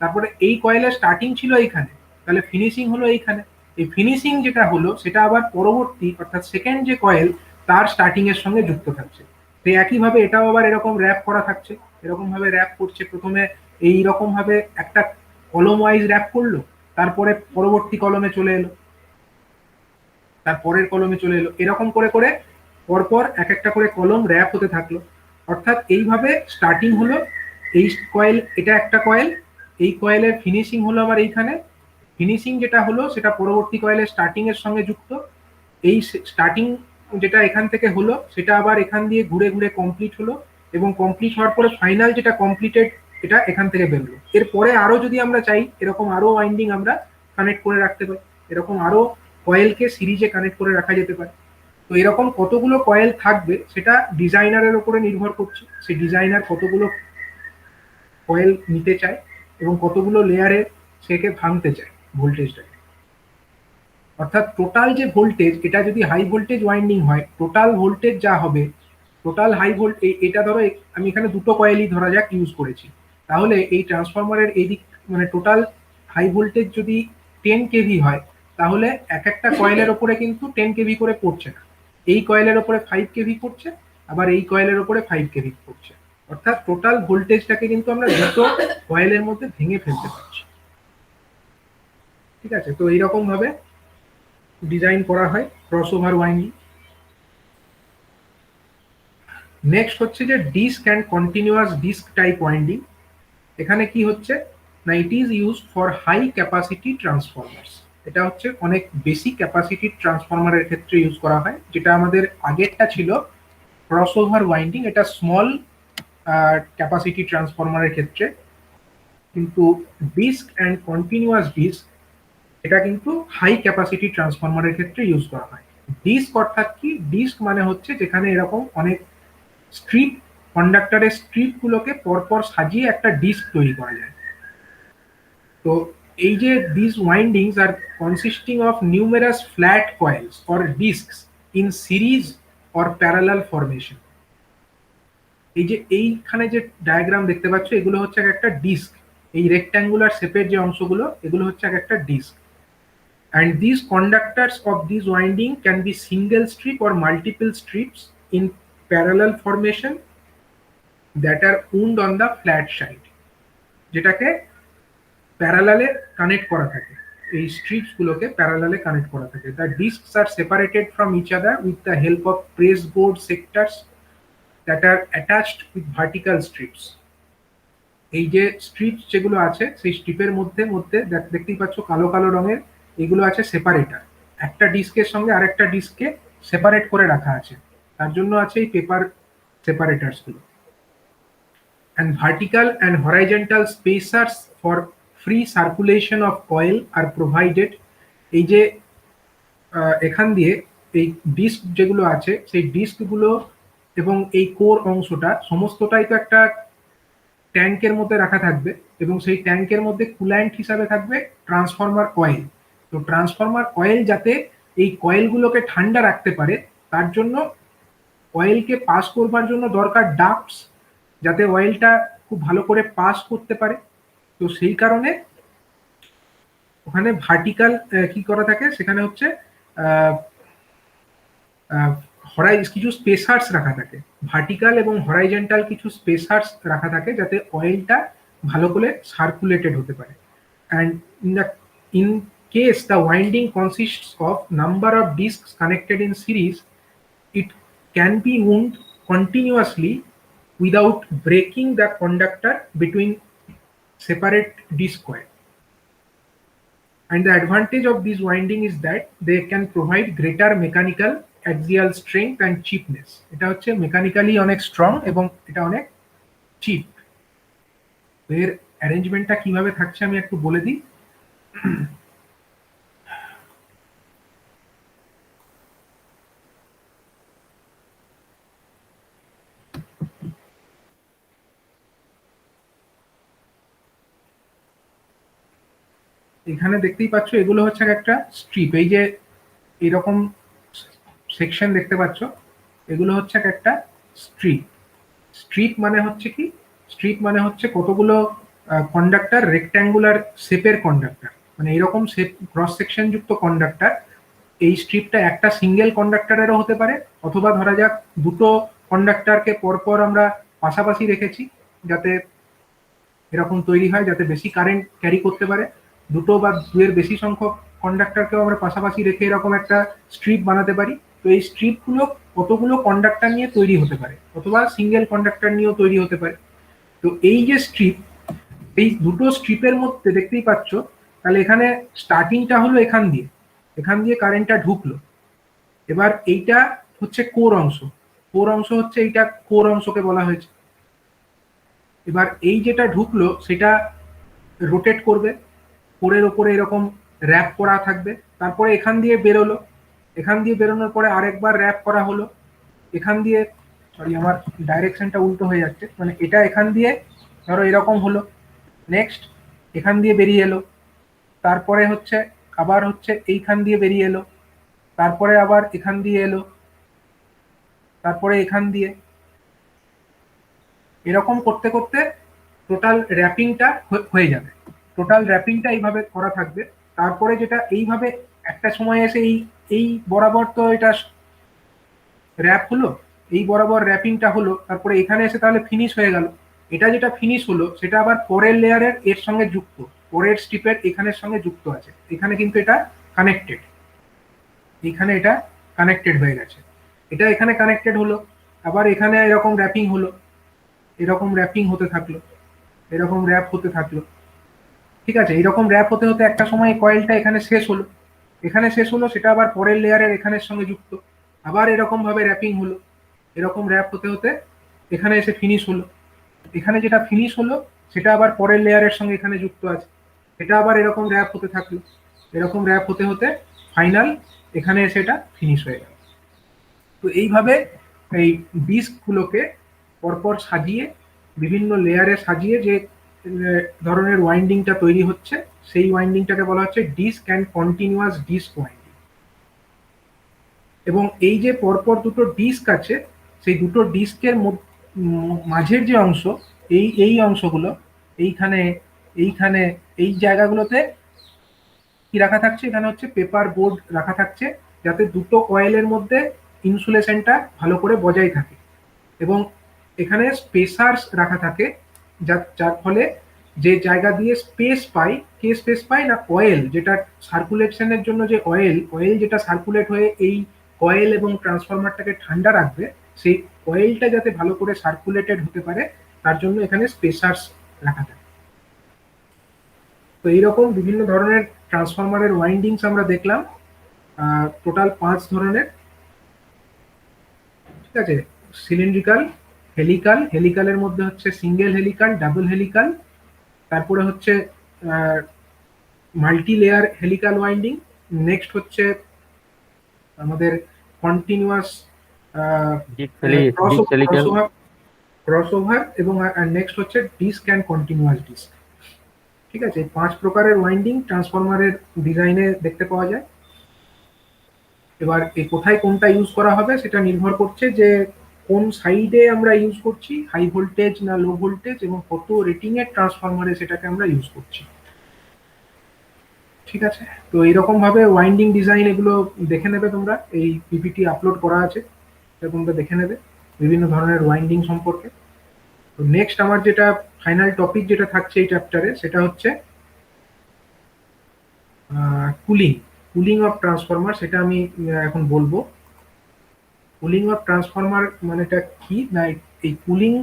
তারপরে এই কয়েলের স্টার্টিং ছিল এইখানে, তাহলে ফিনিশিং হলো এইখানে। এই ফিনিশিং যেটা হলো সেটা আবার পরবর্তী অর্থাৎ সেকেন্ড যে কয়েল তার স্টার্টিং এর সঙ্গে যুক্ত থাকছে। তো একইভাবে এটাও আবার এরকম র্যাপ করা থাকছে, এরকম ভাবে র্যাপ করছে, প্রথমে এইরকম ভাবে একটা কলম ওয়াইজ র্যাপ করলো, তারপরে পরবর্তী কলমে চলে এলো, তার পরের কলমে চলে এলো, এরকম করে করে পরপর এক একটা করে কলম র্যাপ হতে থাকলো। অর্থাৎ এইভাবে স্টার্টিং হলো এই কয়েল, এটা একটা কয়েল, এই কয়েলের ফিনিশিং হলো আবার এইখানে, ফিনিশিং যেটা হলো সেটা পরবর্তী কয়েলের স্টার্টিং এর সঙ্গে যুক্ত, এই স্টার্টিং যেটা এখান থেকে হলো সেটা আবার এখান দিয়ে ঘুরে ঘুরে কমপ্লিট হলো, এবং কমপ্লিট হওয়ার পরে ফাইনাল যেটা কমপ্লিটেড এটা এখান থেকে বেরোলো। এরপরে আরো যদি আমরা চাই এরকম আরো ওয়াইন্ডিং আমরা কানেক্ট করে রাখতে পারি, এরকম আরো কয়েলকে সিরিজে কানেক্ট করে রাখা যেতে পারে। তো এরকম কতগুলো কয়েল থাকবে সেটা ডিজাইনারের উপরে নির্ভর করছে, সেই ডিজাইনার কতগুলো কয়েল নিতে চায় এবং কতগুলো লেয়ারে সেকে ভাঙতে চায় ভোল্টেজটাকে। অর্থাৎ টোটাল যে ভোল্টেজ, এটা যদি হাই ভোল্টেজ ওয়াইন্ডিং হয়, টোটাল ভোল্টেজ যা হবে, টোটাল হাই ভোল্টেজ, এটা ধরো আমি এখানে দুটো কয়েলই ধরা যাক ইউজ করেছি, তাহলে এই ট্রান্সফরমারের এই দিক মানে টোটাল হাই ভোল্টেজ যদি 10 কেভি হয়, তাহলে এক একটা কয়েলের ওপরে কিন্তু 10 কেভি করে পড়ছে না, এই কয়েলের ওপরে 5 কেভি পড়ছে, আবার এই কয়েলের ওপরে 5 কেভি পড়ছে। অর্থাৎ টোটাল ভোল্টেজটাকে কিন্তু আমরা দুটো কয়েলের মধ্যে ভেঙে ফেলতে পারছি। ঠিক আছে, তো এইরকম ভাবে ডিজাইন করা হয় ক্রসওভার ওয়াইন্ডিং। নেক্সট হচ্ছে যে disc and continuous disc type winding. এখানে কি হচ্ছে না, it is use for high capacity transformers. এটা হচ্ছে অনেক বেশি ক্যাপাসিটি ট্রান্সফরমারের ক্ষেত্রে ইউজ করা হয়, যেটা আমাদের আগেরটা ছিল ক্রসওভার ওয়াইন্ডিং, এটা স্মল ক্যাপাসিটি ট্রান্সফরমারের ক্ষেত্রে। কিন্তু ডিস্ক অ্যান্ড কন্টিনিউয়াস ডিস্ক এটা কিন্তু হাই ক্যাপাসিটি ট্রান্সফরমারের ক্ষেত্রে ইউজ করা হয়। ডিস্ক অর্থাৎ কি, ডিস্ক মানে হচ্ছে যেখানে এরকম অনেক স্ট্রিপ, কন্ডাক্টরের স্ট্রিপ গুলোকে পরপর সাজিয়ে একটা ডিস্ক তৈরি করা যায়। তো এই যে these windings are consisting of numerous flat coils or discs in series or parallel formation। এই যে এইখানে যে ডায়াগ্রাম দেখতে পাচ্ছ এগুলো হচ্ছে একটা ডিস্ক, এই রেক্ট্যাঙ্গুলার শেপের যে অংশগুলো এগুলো হচ্ছে একটা disk. And these conductors of this winding can be single strip or multiple strips in parallel formation that are wound on the flat side, যেটাকে প্যারালালে কানেক্ট করা থাকে, এই স্ট্রিপস গুলোকে প্যারালালে কানেক্ট করা থাকে। The discs are separated from each other with the help of press board sectors that are attached with vertical strips. এই যে strips যেগুলো আছে সেই স্ট্রিপের মধ্যে মধ্যে দেখতেই পাচ্ছ কালো কালো রঙের, এগুলো আছে সেপারেটর, একটা ডিস্কের সঙ্গে আরেকটা ডিস্ককে সেপারেট করে রাখা আছে, তার জন্য আছে এই পেপার সেপারেটরস গুলো। And vertical and horizontal spacers for free circulation of oil are provided। এই যে এখান দিয়ে এই ডিস্ক যেগুলো আছে সেই ডিস্কগুলো এবং এই কোর অংশটা সমস্তটাই তো একটা ট্যাঙ্কের মধ্যে রাখা থাকবে, এবং সেই ট্যাঙ্কের মধ্যে কুল্যান্ট হিসাবে থাকবে ট্রান্সফরমার অয়েল। তো ট্রান্সফরমার অয়েল যাতে এই কয়েলগুলোকে ঠান্ডা রাখতে পারে, তার জন্য অয়েলকে পাস করবার জন্য দরকার ডাক্টস, যাতে অয়েলটা খুব ভালো করে পাস করতে পারে। তো সেই কারণে ওখানে ভার্টিক্যাল কি করা থাকে, সেখানে হচ্ছে কিছু স্পেসার্স রাখা থাকে, ভার্টিক্যাল এবং হরাইজন্টাল কিছু স্পেসার্স রাখা থাকে যাতে অয়েলটা ভালো করে সার্কুলেটেড হতে পারে। And in case the winding consists of number of discs connected in series, it can be wound continuously without breaking the conductor between separate disc coil. And the advantage of this winding is that they can provide greater mechanical axial strength and cheapness. এটা হচ্ছে mechanically অনেক strong এবং এটা অনেক chip. এর অ্যারেঞ্জমেন্টটা কিভাবে থাকছে আমি একটু বলে দিই। এখানে দেখতেই পাচ্ছ এগুলো হচ্ছে একটা স্ট্রিপ। এই যে এরকম সেকশন দেখতে পাচ্ছ, এগুলো হচ্ছে একটা স্ট্রিপ। স্ট্রিপ মানে হচ্ছে কি, স্ট্রিপ মানে হচ্ছে কতগুলো কন্ডাক্টর, রেক্ট্যাঙ্গুলার শেপের কন্ডাক্টর, মানে এরকম শেপ ক্রস সেকশন যুক্ত কন্ডাক্টর। এই স্ট্রিপটা একটা সিঙ্গেল কন্ডাক্টরেরও হতে পারে, অথবা ধরা যাক দুটো কন্ডাক্টরকে পরপর আমরা পাশাপাশি রেখেছি যাতে এরকম তৈরি হয়, যাতে বেশি কারেন্ট ক্যারি করতে পারে। দুটো বা দুয়ের বেশি সংখ্যক কন্ডাক্টরকেও আমরা পাশাপাশি রেখে এরকম একটা স্ট্রিপ বানাতে পারি। তো এই স্ট্রিপগুলো কতগুলো কন্ডাক্টর নিয়ে তৈরি হতে পারে, অথবা সিঙ্গেল কন্ডাক্টর নিয়েও তৈরি হতে পারে। তো এই যে স্ট্রিপ, এই দুটো স্ট্রিপের মধ্যে দেখতেই পাচ্ছ, তাহলে এখানে স্টার্টিংটা হলো এখান দিয়ে, এখান দিয়ে কারেন্টটা ঢুকলো। এবার এইটা হচ্ছে কোর অংশ, কোর অংশ হচ্ছে এইটা, কোর অংশকে বলা হয়েছে। এবার এই যেটা ঢুকলো সেটা রোটেট করবে, কোরের ওপরে এরকম র্যাপ করা থাকবে। তারপরে এখান দিয়ে বেরোলো, এখান দিয়ে বেরোনোর পরে আরেকবার র্যাপ করা হলো। এখান দিয়ে, সরি আমার ডাইরেকশনটা উল্টো হয়ে যাচ্ছে, মানে এটা এখান দিয়ে ধরো এরকম হলো, নেক্সট এখান দিয়ে বেরিয়ে এলো, তারপরে হচ্ছে আবার হচ্ছে এইখান দিয়ে বেরিয়ে এলো, তারপরে আবার এখান দিয়ে এলো, তারপরে এখান দিয়ে, এরকম করতে করতে টোটাল র্যাপিংটা হয়ে যাবে। টোটাল র্যাপিংটা এইভাবে করা থাকবে। তারপরে যেটা এইভাবে একটা সময় এসে এই এই বরাবর তো এটা র্যাপ হলো, এই বরাবর র্যাপিংটা হলো, তারপরে এখানে এসে তাহলে ফিনিশ হয়ে গেল। এটা যেটা ফিনিশ হলো সেটা আবার পরের লেয়ারের এর সঙ্গে যুক্ত, পরের স্ট্রিপের এখানের সঙ্গে যুক্ত আছে। এখানে কিন্তু এটা কানেক্টেড, এখানে এটা কানেক্টেড হয়ে গেছে, এটা এখানে কানেক্টেড হলো, আবার এখানে এরকম র্যাপিং হলো, এরকম র্যাপিং হতে থাকলো, এরকম র্যাপ হতে থাকলো। ঠিক আছে, এইরকম র্যাপ হতে হতে একটা সময় কয়েলটা এখানে শেষ হলো, এখানে শেষ হলো, সেটা আবার পরের লেয়ারের এখানের সঙ্গে যুক্ত, আবার এরকম ভাবে র্যাপিং হলো, এরকম র্যাপ হতে হতে এখানে এসে ফিনিশ হলো। এখানে যেটা ফিনিশ হলো সেটা আবার পরের লেয়ারের সঙ্গে এখানে যুক্ত আছে, এটা আবার এরকম র্যাপ হতে থাকলো, এরকম র্যাপ হতে হতে ফাইনাল এখানে এসে এটা ফিনিশ হয়ে গেল। তো এইভাবে এই ডিস্কগুলোকে পরপর সাজিয়ে, বিভিন্ন লেয়ারে সাজিয়ে যে ধরনের ওয়াইন্ডিংটা তৈরি হচ্ছে, সেই ওয়াইন্ডিংটাকে বলা হচ্ছে disc and continuous disc winding. এবং এই যে পরপর দুটো ডিস্ক আছে, সেই দুটো ডিস্কের মাঝের যে অংশ, এই এই অংশগুলো, এইখানে এইখানে এই জায়গাগুলোতে কি রাখা থাকছে, এখানে হচ্ছে পেপার বোর্ড রাখা থাকছে, যাতে দুটো কয়েলের মধ্যে ইনসুলেশনটা ভালো করে বজায় থাকে। এবং এখানে স্পেসার্স রাখা থাকে, যার ফলে যে জায়গা দিয়ে স্পেস পাই, কে স্পেস পায় না, অয়েল যেটা সার্কুলেশনের জন্য, যে অয়েল যেটা সার্কুলেট হয়ে এই কয়েল এবং ট্রান্সফরমারটাকে ঠান্ডা রাখবে, সেই অয়েলটা যাতে ভালো করে সার্কুলেটেড হতে পারে, তার জন্য এখানে স্পেসার্স রাখা থাকে। তো এইরকম বিভিন্ন ধরনের ট্রান্সফরমারের ওয়াইন্ডিংস আমরা দেখলাম, টোটাল 5 ধরনের। ঠিক আছে, সিলিন্ড্রিক্যাল, হেলিকাল, হেলিকালের মধ্যে হচ্ছে সিঙ্গেল হেলিকাল, ডাবল হেলিকাল, তারপরে হচ্ছে multi layer helical winding, next হচ্ছে আমাদের কন্টিনিউয়াস ক্রসওভার, এবং নেক্সট হচ্ছে ডিস্ক অ্যান্ড কন্টিনিউয়াস ডিস্ক। ঠিক আছে, 5 প্রকারের ওয়াইন্ডিং ট্রান্সফরমারের ডিজাইনে দেখতে পাওয়া যায়। এবার এই কোথায় কোনটা ইউজ করা হবে সেটা নির্ভর করছে যে কোন সাইডে আমরা ইউজ করছি, হাই ভোল্টেজ না লো ভোল্টেজ, এবং কত রেটিং এর ট্রান্সফরমারে সেটাকে আমরা ইউজ করছি। ঠিক আছে? তো এইরকম ভাবে ওয়াইন্ডিং ডিজাইন এগুলো দেখে নেবে তোমরা, এই পিপিটি আপলোড করা আছে, এটা তোমরা দেখে নেবে বিভিন্ন ধরনের ওয়াইন্ডিং সম্পর্কে। তো নেক্সট আমার যেটা ফাইনাল টপিক যেটা থাকছে এই চ্যাপ্টারে, সেটা হচ্ছে কুলিং কুলিং অফ ট্রান্সফরমার। সেটা আমি এখন বলবো। কুলিং অফ ট্রান্সফরমার মানেটা কি না, এই কুলিং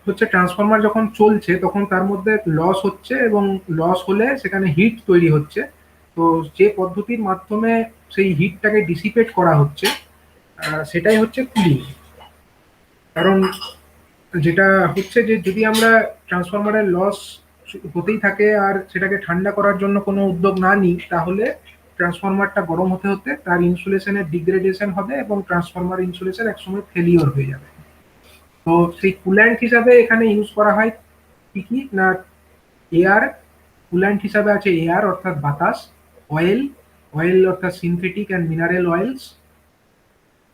হচ্ছে ট্রান্সফরমার যখন চলছে তখন তার মধ্যে লস হচ্ছে, এবং লস হলে সেখানে হিট তৈরি হচ্ছে। তো যে পদ্ধতির মাধ্যমে সেই হিটটাকে ডিসিপেট করা হচ্ছে সেটাই হচ্ছে কুলিং। কারণ যেটা হচ্ছে যে যদি আমরা ট্রান্সফরমারের লস হতেই থাকে আর সেটাকে ঠান্ডা করার জন্য কোনো উদ্যোগ না নিই, তাহলে ট্রান্সফরমারটা গরম হতে হতে তার ইনসুলেশনের ডিগ্রেডেশন হবে এবং ট্রান্সফরমার ইনসুলেশন একসময় ফেলিওর হয়ে যাবে। তো সেই কুল্যান্ট হিসাবে এখানে ইউজ করা হয় কি কি না, এয়ার। কুল্যান্ট হিসাবে আছে এয়ার অর্থাৎ বাতাস, অয়েল, অয়েল অর্থাৎ সিনথেটিক অ্যান্ড মিনারেল অয়েলস,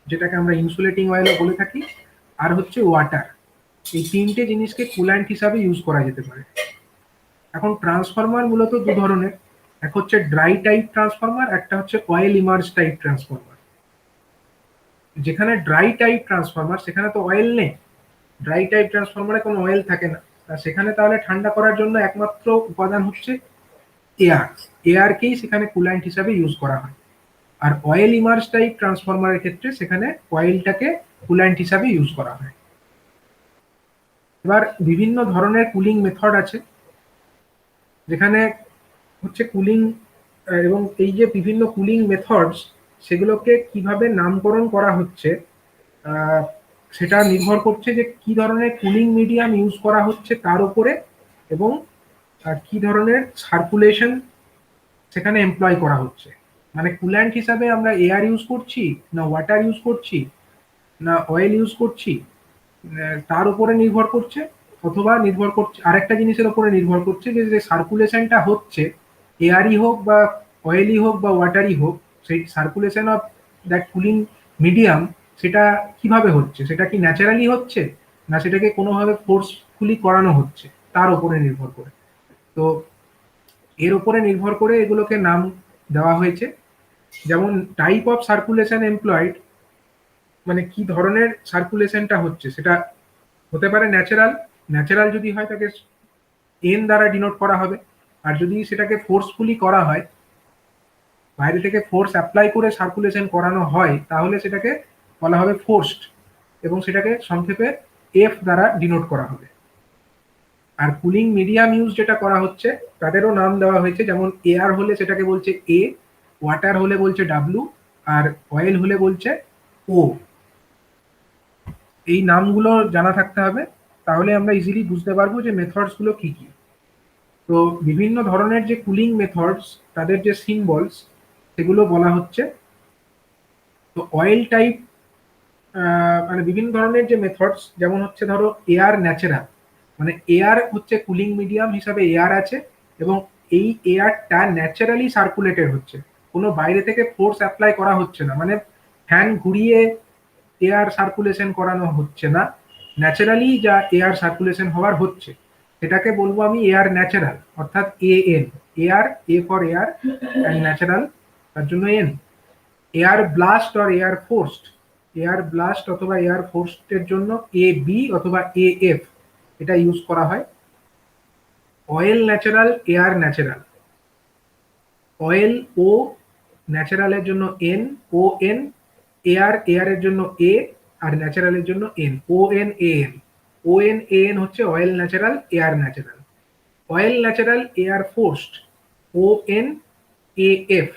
যেটাকে আমরা ইনসুলেটিং অয়েলও বলে থাকি, আর হচ্ছে ওয়াটার। এই তিনটে জিনিসকে কুল্যান্ট হিসাবে ইউজ করা যেতে পারে। এখন ট্রান্সফরমার মূলত দু ধরনের, এক হচ্ছে ড্রাই টাইপ ট্রান্সফরমার, একটা হচ্ছে অয়েল ইমার্জ টাইপ ট্রান্সফরমার। যেখানে ড্রাই টাইপ ট্রান্সফরমার সেখানে তো অয়েল নেই, ড্রাই টাইপ ট্রান্সফরমারে কোনো অয়েল থাকে না, সেখানে তাহলে ঠান্ডা করার জন্য একমাত্র উপাদান হচ্ছে এয়ার। এয়ারকেই সেখানে কুল্যান্ট হিসাবে ইউজ করা হয়। আর অয়েল ইমার্জ টাইপ ট্রান্সফরমারের ক্ষেত্রে সেখানে অয়েলটাকে কুল্যান্ট হিসাবে ইউজ করা হয়। এবার বিভিন্ন ধরনের কুলিং মেথড আছে, যেখানে হচ্ছে কুলিং, এবং এই যে বিভিন্ন কুলিং মেথডস সেগুলোকে কিভাবে নামকরণ করা হচ্ছে সেটা নির্ভর করছে যে কি ধরনের কুলিং মিডিয়াম ইউজ করা হচ্ছে তার উপরে, এবং কি ধরনের সার্কুলেশন সেখানে এমপ্লয় করা হচ্ছে। মানে কুল্যান্ট হিসাবে আমরা এয়ার ইউজ করছি না ওয়াটার ইউজ করছি না অয়েল ইউজ করছি, তার উপরে নির্ভর করছে। অথবা নির্ভর করছে আরেকটা জিনিসের উপরে নির্ভর করছে যে সার্কুলেশনটা হচ্ছে, এয়ারই হোক বা অয়েলই হোক বা ওয়াটারই হোক, সেই circulation of that cooling medium সেটা কিভাবে হচ্ছে, সেটা কি ন্যাচারালি হচ্ছে না সেটাকে কোনোভাবে ফোর্সফুলি করানো হচ্ছে, তার উপরে নির্ভর করে। তো এর উপরে নির্ভর করে এগুলোকে নাম দেওয়া হয়েছে। যেমন টাইপ অফ সার্কুলেশন এমপ্লয়েড, মানে কি ধরনের সার্কুলেশনটা হচ্ছে, সেটা হতে পারে ন্যাচারাল। ন্যাচারাল যদি হয় তাকে এন দ্বারা ডিনোট করা হবে, আর যদি সেটাকে ফোর্সফুলি করা হয়, বাইরে থেকে ফোর্স অ্যাপ্লাই করে সার্কুলেশন করানো হয়, তাহলে সেটাকে বলা হবে ফোর্সড, এবং সেটাকে সংক্ষেপে এফ দ্বারা ডিনোট করা হবে। আর কুলিং মিডিয়াম ইউজ যেটা করা হচ্ছে তাদেরও নাম দেওয়া হয়েছে, যেমন এয়ার হলে সেটাকে বলছে এ, ওয়াটার হলে বলছে ডাব্লু, আর অয়েল হলে বলছে ও। এই নামগুলো জানা থাকতে হবে, তাহলে আমরা ইজিলি বুঝতে পারবো যে মেথডস গুলো কি কি। তো বিভিন্ন ধরনের যে কুলিং মেথডস তাদের যে সিম্বলস সেগুলো বলা হচ্ছে। তো অয়েল টাইপ মানে বিভিন্ন ধরনের যে মেথডস, যেমন হচ্ছে ধরো এয়ার ন্যাচারাল, মানে এয়ার হচ্ছে কুলিং মিডিয়াম হিসাবে এয়ার আছে, এবং এই এয়ারটা ন্যাচারালি সার্কুলেটেড হচ্ছে, কোনো বাইরে থেকে ফোর্স অ্যাপ্লাই করা হচ্ছে না, মানে ফ্যান ঘুরিয়ে এয়ার সার্কুলেশন করানো হচ্ছে না, ন্যাচারালি যা এয়ার সার্কুলেশন হওয়ার হচ্ছে সেটাকে বলবো আমি এয়ার ন্যাচারাল, অর্থাৎ AN. Air, A for air, and natural তার জন্য N. Air blast or air forced, air blast অথবা এয়ার ফোর্সড এর জন্য এ বি অথবা এ এফ এটা ইউজ করা হয়। Oil natural, air natural, oil O, ন্যাচারালের জন্য এন, ও এন, এয়ার, এয়ারের জন্য এ, আর ন্যাচারালের জন্য N, O N A N. O N A N হচ্ছে oil natural, air natural. Oil natural air forced, O N A F.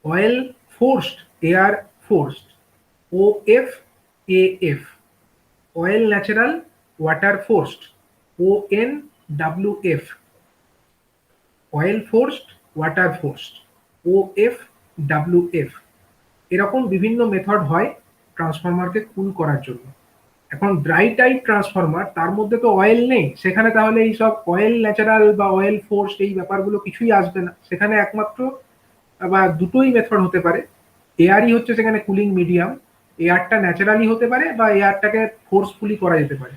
Oil forced air forced, O F A F. Oil natural water forced, O N W F. Oil forced water forced, O F W F. এরকম বিভিন্ন method হয় ট্রান্সফরমারকে কুল করার জন্য। এখন dry type transformer, তার মধ্যে তো oil নেই, সেখানে তাহলে এই সব অয়েল ন্যাচারাল বা অয়েল ফোর্স এই ব্যাপারগুলো কিছুই আসবে না। সেখানে একমাত্র বা দুটোই মেথড হতে পারে। এয়ারই হচ্ছে সেখানে কুলিং মিডিয়াম, এয়ারটা ন্যাচারালি হতে পারে বা এয়ারটাকে ফোর্সফুলি করা যেতে পারে,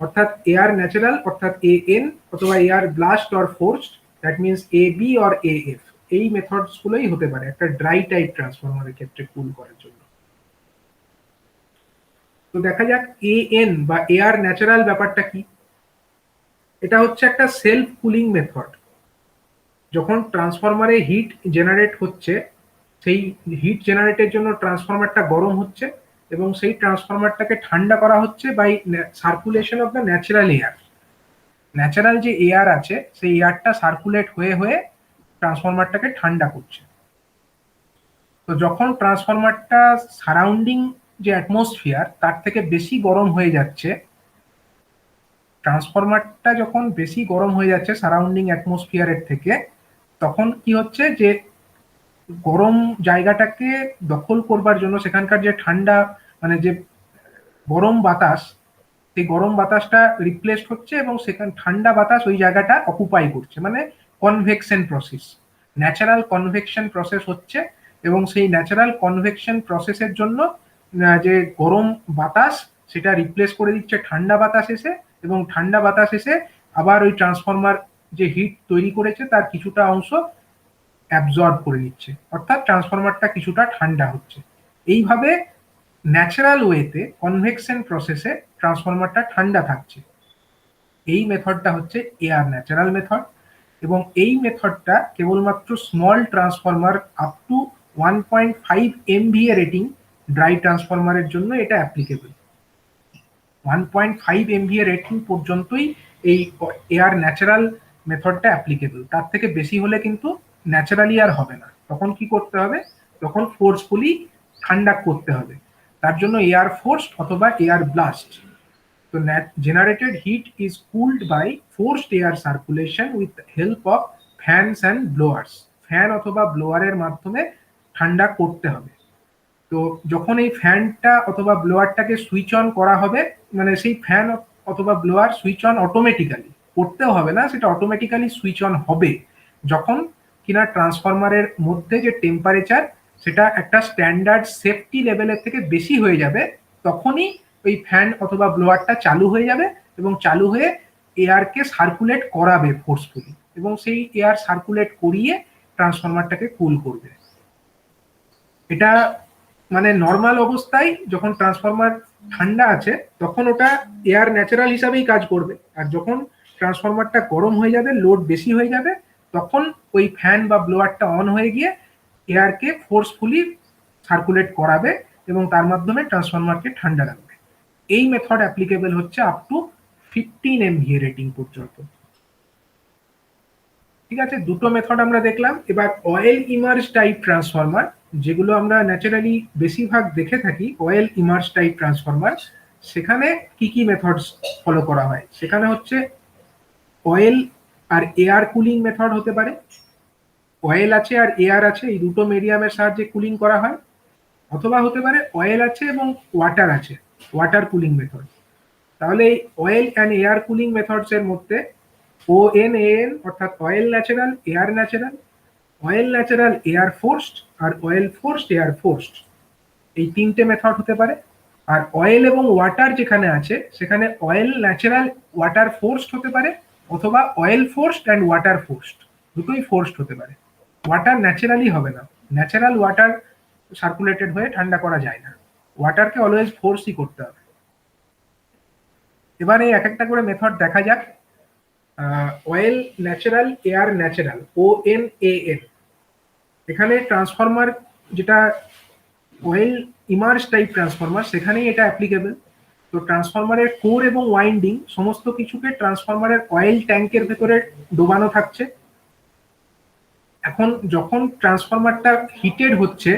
অর্থাৎ এয়ার ন্যাচারাল অর্থাৎ এ এন, অথবা air blast or forced, that means A B or A F, এই মেথডস গুলোই হতে পারে একটা ড্রাই টাইপ ট্রান্সফরমারের ক্ষেত্রে কুল করার জন্য। তো দেখা যাক এ এন বা এয়ার ন্যাচারাল ব্যাপারটা কি। এটা হচ্ছে একটা সেলফ কুলিং মেথড। যখন ট্রান্সফরমারে হিট জেনারেট হচ্ছে, সেই হিট জেনারেটের জন্য ট্রান্সফরমারটা গরম হচ্ছে এবং সেই ট্রান্সফরমারটাকে ঠান্ডা করা হচ্ছে by circulation of the natural air. Natural যে এয়ার আছে সেই এয়ারটা সার্কুলেট হয়ে হয়ে ট্রান্সফরমারটাকে ঠান্ডা করছে। তো যখন ট্রান্সফরমারটা সারাউন্ডিং যে অ্যাটমসফিয়ার তার থেকে বেশি গরম হয়ে যাচ্ছে, ট্রান্সফরমারটা যখন বেশি গরম হয়ে যাচ্ছে সারাউন্ডিং অ্যাটমসফিয়ারের থেকে, তখন কি হচ্ছে যে গরম জায়গাটাকে দখল করবার জন্য সেখানকার যে ঠান্ডা মানে যে গরম বাতাস, সেই গরম বাতাসটা রিপ্লেসড হচ্ছে এবং সেখানে ঠান্ডা বাতাস ওই জায়গাটা অকুপাই করছে, মানে convection process, natural convection process হচ্ছে। এবং সেই ন্যাচারাল কনভেকশন প্রসেসের জন্য যে গরম বাতাস সেটা রিপ্লেস করে দিচ্ছে ঠান্ডা বাতাস এসে, এবং ঠান্ডা বাতাস এসে আবার ওই ট্রান্সফরমার যে হিট তৈরি করেছে তার কিছুটা অংশ অ্যাবজর্ব করে নিচ্ছে, অর্থাৎ ট্রান্সফরমারটা কিছুটা ঠান্ডা হচ্ছে। এইভাবে ন্যাচারাল ওয়েতে কনভেকশন প্রসেসে ট্রান্সফরমারটা ঠান্ডা থাকছে। এই মেথডটা হচ্ছে এয়ার ন্যাচারাল মেথড, এবং এই মেথডটা কেবলমাত্র small transformer up to 1.5 MVA rating dry ট্রান্সফরমারের জন্য এটা অ্যাপ্লিকেবল। 1.5 MVA রেটিং পর্যন্তই এই এয়ার ন্যাচারাল মেথডটা অ্যাপ্লিকেবল। তার থেকে বেশি হলে কিন্তু ন্যাচারালি আর হবে না, তখন কি করতে হবে, তখন ফোর্সফুলি ঠান্ডা করতে হবে। তার জন্য এয়ার ফোর্সড অথবা এয়ার ব্লাস্ট। তো generated heat is cooled by forced air circulation with help of fans and blowers. Fan অথবা ব্লোয়ারের মাধ্যমে ঠান্ডা করতে হবে। তো যখন এই ফ্যানটা অথবা ব্লোয়ারটাকে সুইচ অন করা হবে, মানে সেই ফ্যান অথবা ব্লোয়ার সুইচ অন অটোমেটিক্যালি, করতেও হবে না, সেটা অটোমেটিক্যালি সুইচ অন হবে যখন কিনা ট্রান্সফরমারের মধ্যে যে টেম্পারেচার সেটা একটা স্ট্যান্ডার্ড সেফটি লেভেলের থেকে বেশি হয়ে যাবে, তখনই ওই ফ্যান অথবা ব্লোয়ারটা চালু হয়ে যাবে এবং চালু হয়ে এয়ারকে সার্কুলেট করাবে ফোর্সফুলি, এবং সেই এয়ার সার্কুলেট করিয়ে ট্রান্সফরমারটাকে কুল করবে। এটা মানে নর্মাল অবস্থায় যখন ট্রান্সফরমার ঠান্ডা আছে তখন ওটা এয়ার ন্যাচারাল হিসাবেই কাজ করবে, আর যখন ট্রান্সফরমারটা গরম হয়ে যাবে, লোড বেশি হয়ে যাবে, তখন ওই ফ্যান বা ব্লোয়ারটা অন হয়ে গিয়ে এয়ারকে ফোর্সফুলি সার্কুলেট করাবে এবং তার মাধ্যমে ট্রান্সফরমারকে ঠান্ডা রাখবে। এই মেথড অ্যাপ্লিকেবল হচ্ছে আপ টু 15 MVA রেটিং পর্যন্ত। ঠিক আছে, দুটো মেথড আমরা দেখলাম। এবার অয়েল ইমার্জ টাইপ ট্রান্সফরমার, যেগুলো আমরা ন্যাচারালি বেশিরভাগ দেখে থাকি অয়েল ইমার্জ টাইপ ট্রান্সফরমার, সেখানে কি কি মেথডস ফলো করা হয়। সেখানে হচ্ছে অয়েল আর এয়ার কুলিং মেথড হতে পারে, অয়েল আছে আর এয়ার আছে, এই দুটো মিডিয়ামের সাহায্যে কুলিং করা হয়। অথবা হতে পারে অয়েল আছে এবং ওয়াটার আছে, ওয়াটার কুলিং মেথড। তাহলে এই oil and air cooling methods এর মধ্যে ONAN অর্থাৎ oil natural, air natural, oil natural air forced আর অয়েল ফোর্সড এয়ার ফোর্সড, এই তিনটে মেথড হতে পারে। আর অয়েল এবং ওয়াটার যেখানে আছে সেখানে অয়েল ন্যাচারাল ওয়াটার ফোর্সড হতে পারে, অথবা oil forced and water forced, দুটোই ফোর্সড হতে পারে। ওয়াটার ন্যাচারালি হবে না, ন্যাচারাল ওয়াটার সার্কুলেটেড হয়ে ঠান্ডা করা যায় না, ওয়াটারকে অলওয়েজ ফোর্সই করতে হবে। এবারে এক একটা করে মেথড দেখা যাক। Oil natural, air natural, ONAN। এখানে ট্রান্সফরমার যেটা অয়েল ইমার্জ টাইপ ট্রান্সফরমার, সেখানেই এটা অ্যাপ্লিকেবল। তো ট্রান্সফরমারের কোর এবং ওয়াইন্ডিং সমস্ত কিছুকে ট্রান্সফরমারের অয়েল ট্যাঙ্কের ভেতরে ডোবানো থাকছে। এখন যখন ট্রান্সফরমারটা হিটেড হচ্ছে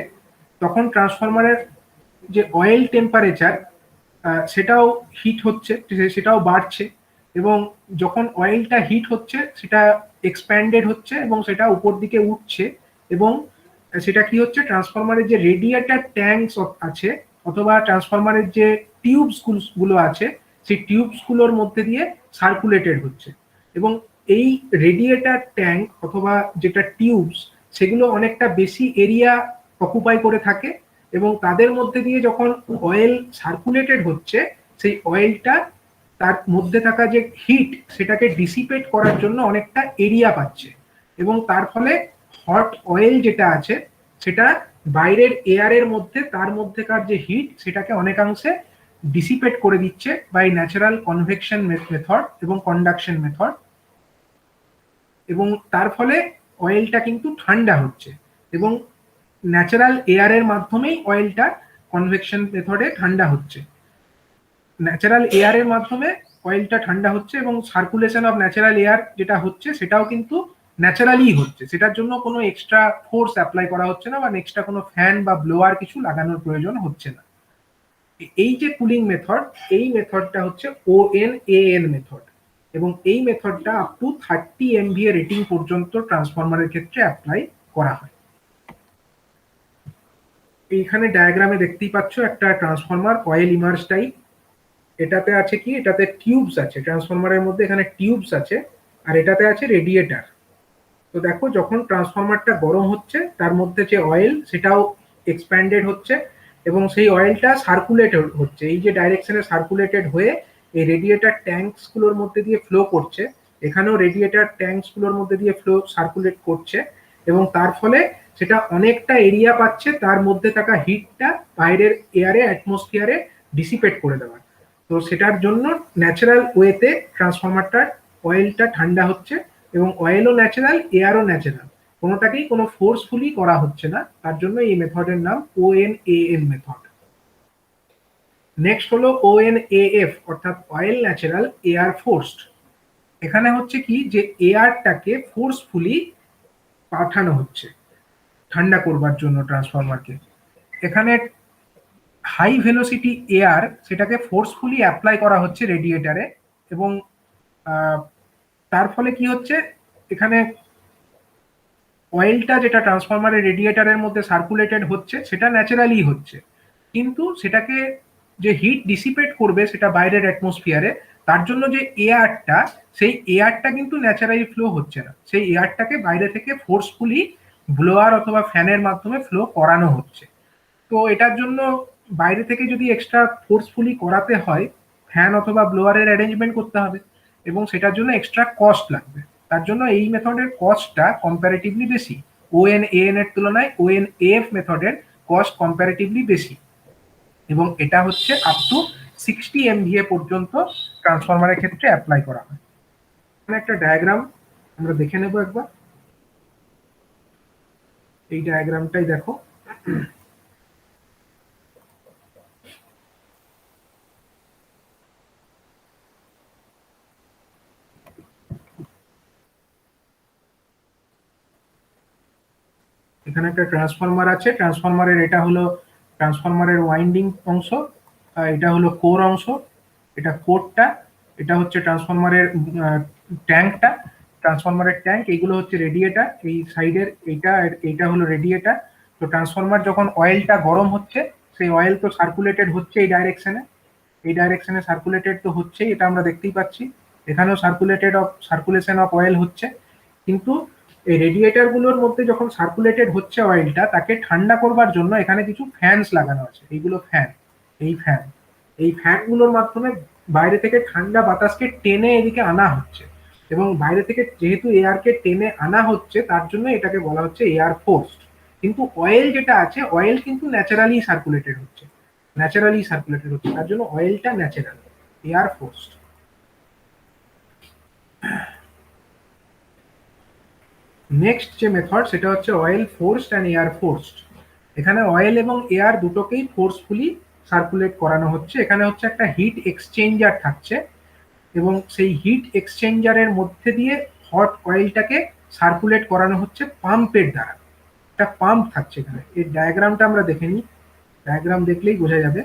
তখন ট্রান্সফরমারের যে অয়েল টেম্পারেচার সেটাও হিট হচ্ছে, সেটাও বাড়ছে, এবং যখন অয়েলটা হিট হচ্ছে সেটা এক্সপ্যান্ডেড হচ্ছে এবং সেটা উপর দিকে উঠছে, এবং সেটা কি হচ্ছে, ট্রান্সফরমারের যে রেডিয়েটর ট্যাঙ্কস আছে অথবা ট্রান্সফরমারের যে টিউবস গুলো আছে সেই টিউবস গুলোর মধ্যে দিয়ে সার্কুলেটেড হচ্ছে। এবং এই রেডিয়েটর ট্যাঙ্ক অথবা যেটা টিউবস, সেগুলো অনেকটা বেশি এরিয়া অকুপাই করে থাকে, এবং তাদের মধ্যে দিয়ে যখন অয়েল সার্কুলেটেড হচ্ছে সেই অয়েলটা তার মধ্যে থাকা যে হিট সেটাকে ডিসিপেট করার জন্য অনেকটা এরিয়া পাচ্ছে। এবং তার ফলে হট অয়েল যেটা আছে সেটা বাইরের এয়ারের মধ্যে তার মধ্যেকার যে হিট সেটাকে অনেকাংশে ডিসিপেট করে দিচ্ছে বাই ন্যাচারাল কনভেকশন মেথড এবং কন্ডাকশন মেথড, এবং তার ফলে অয়েলটা কিন্তু ঠান্ডা হচ্ছে এবং ন্যাচারাল এয়ারের মাধ্যমেই অয়েলটা কনভেকশন মেথডে ঠান্ডা হচ্ছে। ন্যাচারাল এয়ারের মাধ্যমে অয়েলটা ঠান্ডা হচ্ছে এবং সার্কুলেশন অফ ন্যাচারাল এয়ার যেটা হচ্ছে সেটাও কিন্তু ন্যাচারালি হচ্ছে, সেটার জন্য কোনো এক্সট্রা ফোর্স অ্যাপ্লাই করা হচ্ছে না বা এক্সট্রা কোনো ফ্যান বা ব্লোয়ার কিছু লাগানোর প্রয়োজন হচ্ছে না। এই যে কুলিং মেথড, এই মেথডটা হচ্ছে ONAN মেথড, এবং এই মেথডটা আপ টু 30 MVA রেটিং পর্যন্ত ট্রান্সফরমারের ক্ষেত্রে অ্যাপ্লাই করা হয়। এইখানে ডায়াগ্রামে দেখতেই পাচ্ছ একটা ট্রান্সফরমার কয়েল ইমার্জ টাইপ। এটাতে আছে কি, এটাতে টিউবস আছে, ট্রান্সফরমারের মধ্যে এখানে টিউবস আছে, আর এটাতে আছে রেডিয়েটার। তো দেখো যখন ট্রান্সফরমারটা গরম হচ্ছে তার মধ্যে যে অয়েল সেটাও এক্সপ্যান্ডেড হচ্ছে এবং সেই অয়েলটা সার্কুলেট হচ্ছে, এই যে ডাইরেকশনে সার্কুলেটেড হয়ে এই রেডিয়েটার ট্যাঙ্কস গুলোর মধ্যে দিয়ে ফ্লো করছে, এখানেও রেডিয়েটার ট্যাঙ্কস গুলোর মধ্যে দিয়ে ফ্লো সার্কুলেট করছে এবং তার ফলে সেটা অনেকটা এরিয়া পাচ্ছে, তার মধ্যে থাকা হিটটা বাইরের এয়ারে অ্যাটমসফিয়ারে ডিসিপেট করে দেওয়া। তো সেটার জন্য ন্যাচারাল ওয়েতে ট্রান্সফরমারটার অয়েলটা ঠান্ডা হচ্ছে এবং অয়েলও ন্যাচারাল, এয়ারও ন্যাচারাল, কোনোটাকেই কোনো ফোর্সফুলি করা হচ্ছে না, তার জন্য এই মেথডের নাম ONAN মেথড। নেক্সট হলো ONAF অর্থাৎ অয়েল ন্যাচারাল এয়ার ফোর্সড। এখানে হচ্ছে কি যে এয়ারটাকে ফোর্সফুলি পাঠানো হচ্ছে ঠান্ডা করবার জন্য ট্রান্সফরমারকে। এখানে হাই ভেলোসিটি এয়ার সেটাকে ফোর্সফুলি অ্যাপ্লাই করা হচ্ছে রেডিয়েটারে এবং তার ফলে কি হচ্ছে, এখানে অয়েলটা যেটা ট্রান্সফরমারের রেডিয়েটারের মধ্যে সার্কুলেটেড হচ্ছে সেটা ন্যাচারালি হচ্ছে, কিন্তু সেটাকে যে হিট ডিসিপেট করবে সেটা বাইরের অ্যাটমসফিয়ারে, তার জন্য যে এয়ারটা, সেই এয়ারটা কিন্তু ন্যাচারালি ফ্লো হচ্ছে না, সেই এয়ারটাকে বাইরে থেকে ফোর্সফুলি ব্লোয়ার অথবা ফ্যানের মাধ্যমে ফ্লো করানো হচ্ছে। তো এটার জন্য বাইরে থেকে যদি এক্সট্রা ফোর্সফুলি করাতে হয় ফ্যান অথবা ব্লোয়ারের অ্যারেঞ্জমেন্ট করতে হবে এবং সেটার জন্য এক্সট্রা কস্ট লাগবে, তার জন্য এই মেথডের কস্টটা কম্পারেটিভলি বেশি। ONAN এর তুলনায় ONAF মেথডের কস্ট কম্পারেটিভলি বেশি এবং এটা হচ্ছে আপ টু 60 MVA পর্যন্ত ট্রান্সফরমারের ক্ষেত্রে অ্যাপ্লাই করা হয়। এখানে একটা ডায়াগ্রাম আমরা দেখে নেব একবার। এই ডায়াগ্রামটাই দেখো। এখানে একটা ট্রান্সফরমার আছে, ট্রান্সফরমারের এটা হলো ট্রান্সফরমারের ওয়াইন্ডিং অংশ, এটা হলো কোর অংশ, এটা কোরটা, এটা হচ্ছে ট্রান্সফরমারের ট্যাঙ্কটা, ট্রান্সফরমারের ট্যাঙ্ক, এইগুলো হচ্ছে রেডিয়েটার, এই সাইডের এইটা হলো রেডিয়েটার। তো ট্রান্সফরমার যখন অয়েলটা গরম হচ্ছে সেই অয়েল তো সার্কুলেটেড হচ্ছে এই ডাইরেকশনে, এই ডাইরেকশনে সার্কুলেটেড তো হচ্ছেই, এটা আমরা দেখতেই পাচ্ছি, এখানেও সার্কুলেশন অফ অয়েল হচ্ছে, কিন্তু এই রেডিয়েটার গুলোর মধ্যে যখন সার্কুলেটেড হচ্ছে অয়েলটা তাকে ঠান্ডা করবার জন্য এখানে কিছু ফ্যানস লাগানো আছে, এইগুলো ফ্যান, এই ফ্যানগুলোর মাধ্যমে বাইরে থেকে ঠান্ডা বাতাসকে টেনে এদিকে আনা হচ্ছে এবং বাইরে থেকে যেহেতু এয়ারকে টেনে আনা হচ্ছে তার জন্য এটাকে বলা হচ্ছে এয়ার ফোর্স। কিন্তু অয়েল যেটা আছে অয়েল কিন্তু ন্যাচারালি সার্কুলেটেড হচ্ছে, তার জন্য অয়েলটা ন্যাচারাল, এয়ার ফোর্স। নেক্সট যে মেথড সেটা হচ্ছে oil forced and air forced. এখানে অয়েল এবং এয়ার দুটোকেই ফোর্সফুলি সার্কুলেট করানো হচ্ছে। এখানে হচ্ছে একটা হিট এক্সচেঞ্জার থাকছে এবং সেই হিট এক্সচেঞ্জারের মধ্যে দিয়ে হট অয়েলটাকে সার্কুলেট করানো হচ্ছে পাম্পের দ্বারা। একটা পাম্প থাকছে এখানে, এই ডায়াগ্রামটা আমরা দেখে নিই, ডায়াগ্রাম দেখলেই বোঝা যাবে।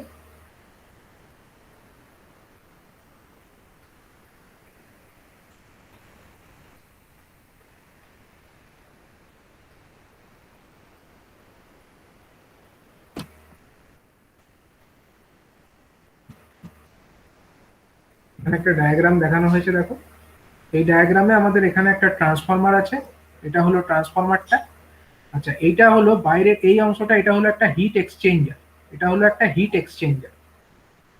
এখানে একটা ডায়াগ্রাম দেখানো হয়েছে দেখো, এই ডায়াগ্রামে আমাদের এখানে একটা ট্রান্সফরমার আছে, এটা হলো ট্রান্সফরমারটা। আচ্ছা, এইটা হলো বাইরের এই অংশটা, এটা হলো একটা হিট এক্সচেঞ্জার,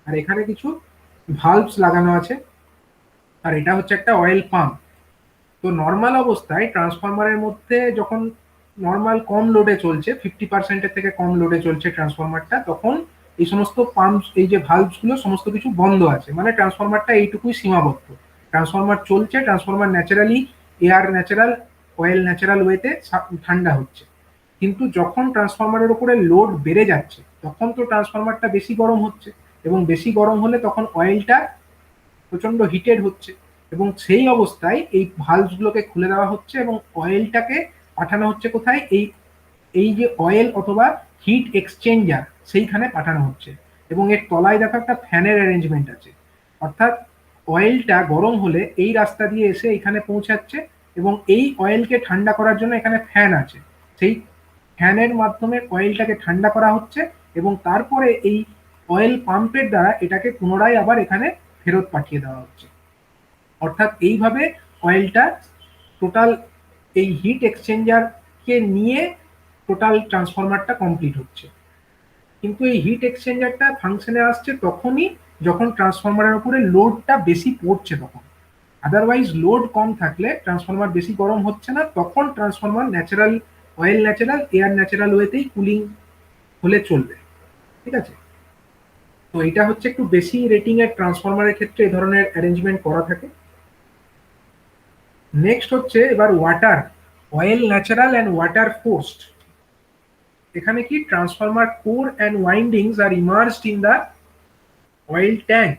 আর এখানে কিছু ভালভস লাগানো আছে, আর এটা হচ্ছে একটা অয়েল পাম্প। তো নর্মাল অবস্থায় ট্রান্সফরমারের মধ্যে যখন নর্মাল কম লোডে চলছে, 50% থেকে কম লোডে চলছে ট্রান্সফরমারটা, তখন এই সমস্ত পাম্প, এই যে ভালভসগুলো সমস্ত কিছু বন্ধ আছে, মানে ট্রান্সফরমারটা এইটুকুই সীমাবদ্ধ। ট্রান্সফরমার চলছে, transformer naturally air natural, oil natural ওয়েতে ঠান্ডা হচ্ছে। কিন্তু যখন ট্রান্সফরমারের উপরে লোড বেড়ে যাচ্ছে, তখন তো ট্রান্সফরমারটা বেশি গরম হচ্ছে, এবং বেশি গরম হলে তখন অয়েলটা প্রচন্ড হিটেড হচ্ছে, এবং সেই অবস্থায় এই ভালভগুলোকে খুলে দেওয়া হচ্ছে এবং অয়েলটাকে পাঠানো হচ্ছে কোথায়, এই এই যে অয়েল অথবা হিট এক্সচেঞ্জার সেইখানে পাঠানো হচ্ছে। এবং এর তলায় দেখো একটা ফ্যানের অ্যারেঞ্জমেন্ট আছে, অর্থাৎ অয়েলটা গরম হলে এই রাস্তা দিয়ে এসে এখানে পৌঁছাচ্ছে, এবং এই অয়েলকে ঠান্ডা করার জন্য এখানে ফ্যান আছে। সেই ফ্যানের মাধ্যমে অয়েলটাকে ঠান্ডা করা হচ্ছে, এবং তারপরে এই অয়েল পাম্পের দ্বারা এটাকে পুনরায় আবার এখানে ফেরত পাঠিয়ে দেওয়া হচ্ছে। অর্থাৎ এইভাবে অয়েলটা টোটাল এই হিট এক্সচেঞ্জারকে নিয়ে টোটাল ট্রান্সফরমারটা কমপ্লিট হচ্ছে। কিন্তু এই হিট এক্সচেঞ্জারটা ফাংশনে আসছে তখনই যখন ট্রান্সফরমারের উপরে লোডটা বেশি পড়ছে তখন। আদারওয়াইজ লোড কম থাকলে ট্রান্সফরমার বেশি গরম হচ্ছে না, তখন transformer natural, oil natural, air natural ওয়েতেই কুলিং হলে চলবে। ঠিক আছে, তো এটা হচ্ছে একটু বেশি রেটিং এর ট্রান্সফরমারের ক্ষেত্রে এই ধরনের অ্যারেঞ্জমেন্ট করা থাকে। নেক্সট হচ্ছে এবার water, oil natural and water forced. এখানে কি transformer core and windings are immersed in the oil tank.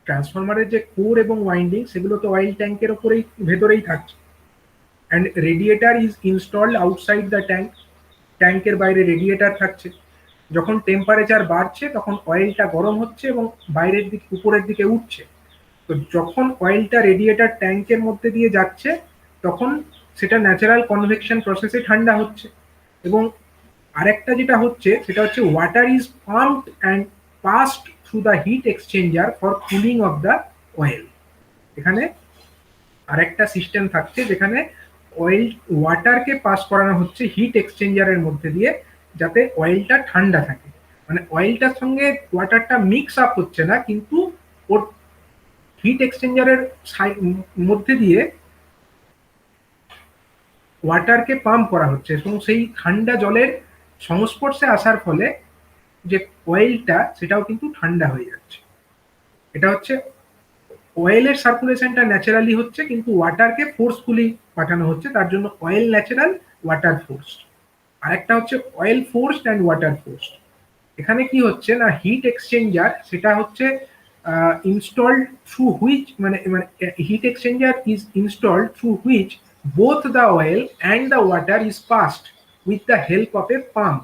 ট্রান্সফরমারের যে কোর এবং ওয়াইন্ডিং সেগুলো তো অয়েল ট্যাঙ্কের ওপরেই, ভেতরেই থাকছে। And radiator is installed outside the tank, ট্যাঙ্কের বাইরে রেডিয়েটার থাকছে। যখন টেম্পারেচার বাড়ছে তখন অয়েলটা গরম হচ্ছে এবং বাইরের দিকে, উপরের দিকে উঠছে। তো যখন অয়েলটা রেডিয়েটার ট্যাঙ্কের মধ্যে দিয়ে যাচ্ছে তখন সেটা ন্যাচারাল কনভেকশন প্রসেসে ঠান্ডা হচ্ছে। এবং আরেকটা যেটা হচ্ছে সেটা হচ্ছে water is pumped and passed through the hit exchanger for cooling off the oil. এখানে আরেকটা সিস্টেম থাকছে যেখানে অয়েল, ওয়াটারকে পাস করানো হচ্ছে হিট এক্সচেঞ্জারের মধ্যে দিয়ে, যাতে অয়েলটা ঠান্ডা থাকে। মানে অয়েলটার সঙ্গে ওয়াটারটা মিক্স আপ হচ্ছে না, কিন্তু ওর হিট এক্সচেঞ্জারের মধ্যে দিয়ে ওয়াটারকে পাম্প করা হচ্ছে, এবং সেই ঠান্ডা জলের সংস্পর্শে আসার ফলে যে অয়েলটা সেটাও কিন্তু ঠান্ডা হয়ে যাচ্ছে। এটা হচ্ছে অয়েলের সার্কুলেশনটা ন্যাচারালি হচ্ছে, কিন্তু ওয়াটারকে ফোর্সফুলি পাঠানো হচ্ছে, তার জন্য অয়েল ন্যাচারাল, ওয়াটার ফোর্স। আরেকটা হচ্ছে oil forced and water force. এখানে কি হচ্ছে না, হিট এক্সচেঞ্জার সেটা হচ্ছে ইনস্টলড থ্রু হুইচ, মানে hit exchanger is installed through which both the oil and the water is passed with the help of a pump.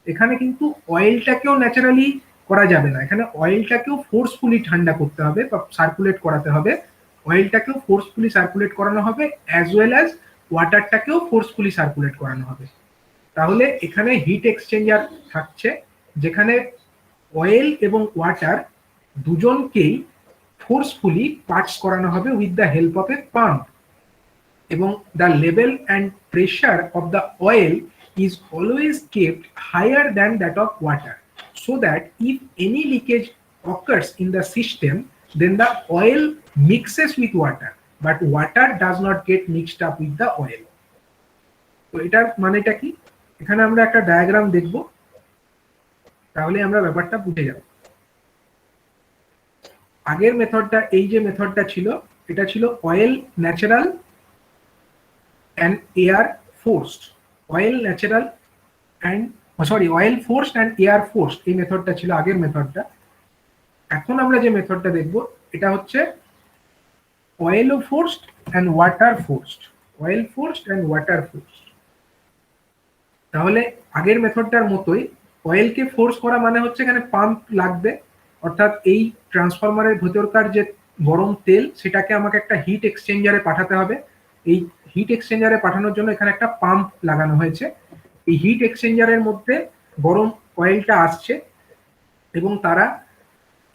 এখানে কিন্তু অয়েলটাকেও ন্যাচারালি করা যাবে না, এখানে অয়েলটাকেও ফোর্সফুলি ঠান্ডা করতে হবে বা সার্কুলেট করাতে হবে। অয়েলটাকেও ফোর্সফুলি সার্কুলেট করানো হবে, অ্যাজ ওয়েল অ্যাজ ওয়াটারটাকেও ফোর্সফুলি সার্কুলেট করানো হবে। তাহলে এখানে হিট এক্সচেঞ্জার থাকছে যেখানে অয়েল এবং ওয়াটার দুজনকেই ফোর্সফুলি পাস করানো হবে with the help of a pump. এবং the level and pressure of the oil is always kept higher than that of water, so that if any leakage occurs in the system, then the oil mixes with water, but water does not get mixed up with the oil. তো এটার মানেটা কি, এখানে আমরা একটা diagram দেখব, তাহলে আমরা ব্যাপারটা বুঝে যাব। আগের মেথডটা, এই যে মেথডটা ছিল, এটা ছিল oil natural and air forced, oil natural and oil forced and air forced, এই মেথডটা ছিল আগের মেথডটা। এখন আমরা যে মেথডটা দেখব এটা হচ্ছে oil forced and water forced, oil forced and water forced. তাহলে আগের মেথডটার মতোই অয়েলকে ফোর্স করা মানে হচ্ছে এখানে পাম্প লাগবে, অর্থাৎ এই ট্রান্সফরমারের ভেতরকার যে গরম তেল সেটাকে আমাকে একটা হিট এক্সচেঞ্জারে পাঠাতে হবে। এই হিট এক্সচেঞ্জারে পাঠানোর জন্য এখানে একটা পাম্প লাগানো হয়েছে। এই হিট এক্সচেঞ্জারের মধ্যে গরম অয়েলটা আসছে এবং তারা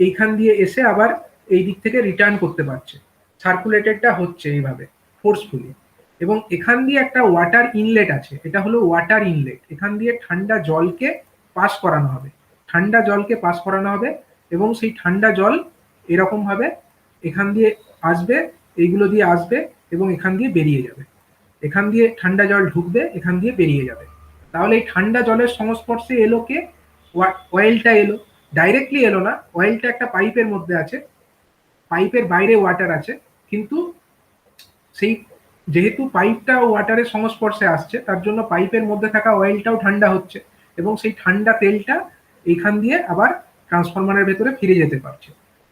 এইখান দিয়ে এসে আবার এই দিক থেকে রিটার্ন করতে পারছে, সার্কুলেটেডটা হচ্ছে এইভাবে ফোর্সফুলি। এবং এখান দিয়ে একটা ওয়াটার ইনলেট আছে, এটা হলো ওয়াটার ইনলেট, এখান দিয়ে ঠান্ডা জলকে পাস করানো হবে, ঠান্ডা জলকে পাস করানো হবে, এবং সেই ঠান্ডা জল এরকম ভাবে এখান দিয়ে আসবে, এইগুলো দিয়ে আসবে, এবং এখান দিয়ে বেরিয়ে যাবে। এখান দিয়ে ঠান্ডা জল ঢুকবে, এখান দিয়ে বেরিয়ে যাবে। তাহলে এই ঠান্ডা জলের সংস্পর্শে এলো কে? অয়েলটা এলো। ডাইরেক্টলি এলো না, অয়েলটা একটা পাইপের মধ্যে আছে, পাইপের বাইরে ওয়াটার আছে, কিন্তু সেই যেহেতু পাইপটা ওয়াটারের সংস্পর্শে আসছে, তার জন্য পাইপের মধ্যে থাকা অয়েলটাও ঠান্ডা হচ্ছে এবং সেই ঠান্ডা তেলটা এইখান দিয়ে আবার ট্রান্সফরমারের ভেতরে ফিরে যেতে পারছে।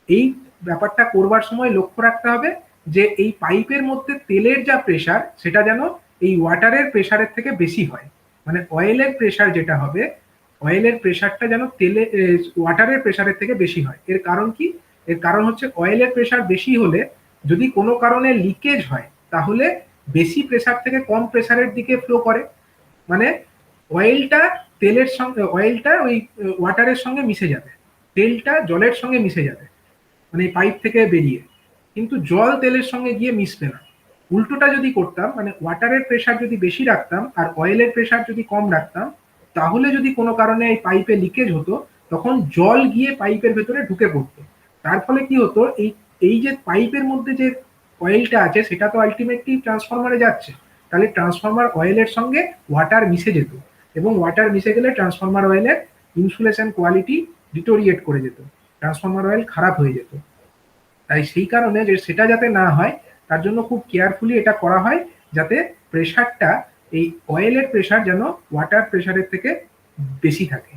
এই ব্যাপারটা করবার সময় লক্ষ্য রাখতে হবে যে এই পাইপের মধ্যে তেলের যা প্রেসার সেটা যেন এই ওয়াটারের প্রেসারের থেকে বেশি হয়। মানে অয়েলের প্রেসার যেটা হবে, অয়েলের প্রেসারটা যেন ওয়াটারের প্রেসারের থেকে বেশি হয়। এর কারণ কি? এর কারণ হচ্ছে অয়েলের প্রেসার বেশি হলে যদি কোনো কারণে লিকেজ হয়, তাহলে বেশি প্রেসার থেকে কম প্রেসারের দিকে ফ্লো করে। মানে অয়েলটা তেলের সঙ্গে, অয়েলটা ওই ওয়াটারের সঙ্গে মিশে যাবে, তেলটা জলের সঙ্গে মিশে যাবে, মানে পাইপ থেকে বেরিয়ে, কিন্তু জল তেলের সঙ্গে গিয়ে মিশবে না। উল্টোটা যদি করতাম, মানে ওয়াটারের প্রেসার যদি বেশি রাখতাম আর অয়েলের প্রেসার যদি কম রাখতাম, তাহলে যদি কোনো কারণে এই পাইপে লিকেজ হতো, তখন জল গিয়ে পাইপের ভেতরে ঢুকে পড়তো। তার ফলে কি হতো, এই এই যে পাইপের মধ্যে যে অয়েলটা আছে সেটা তো আলটিমেটলি ট্রান্সফরমারে যাচ্ছে, তাহলে ট্রান্সফরমার অয়েলের সঙ্গে ওয়াটার মিশে যেত এবং ওয়াটার মিশে গেলে ট্রান্সফরমার অয়েলের ইনসুলেশন কোয়ালিটি ডিটোরিয়েট করে যেত, ট্রান্সফরমার অয়েল খারাপ হয়ে যেত। তাই সেই কারণে যে সেটা যাতে না হয় তার জন্য খুব কেয়ারফুলি এটা করা হয়, যাতে প্রেসারটা, এই অয়েলের প্রেসার যেন ওয়াটার প্রেসারের থেকে বেশি থাকে।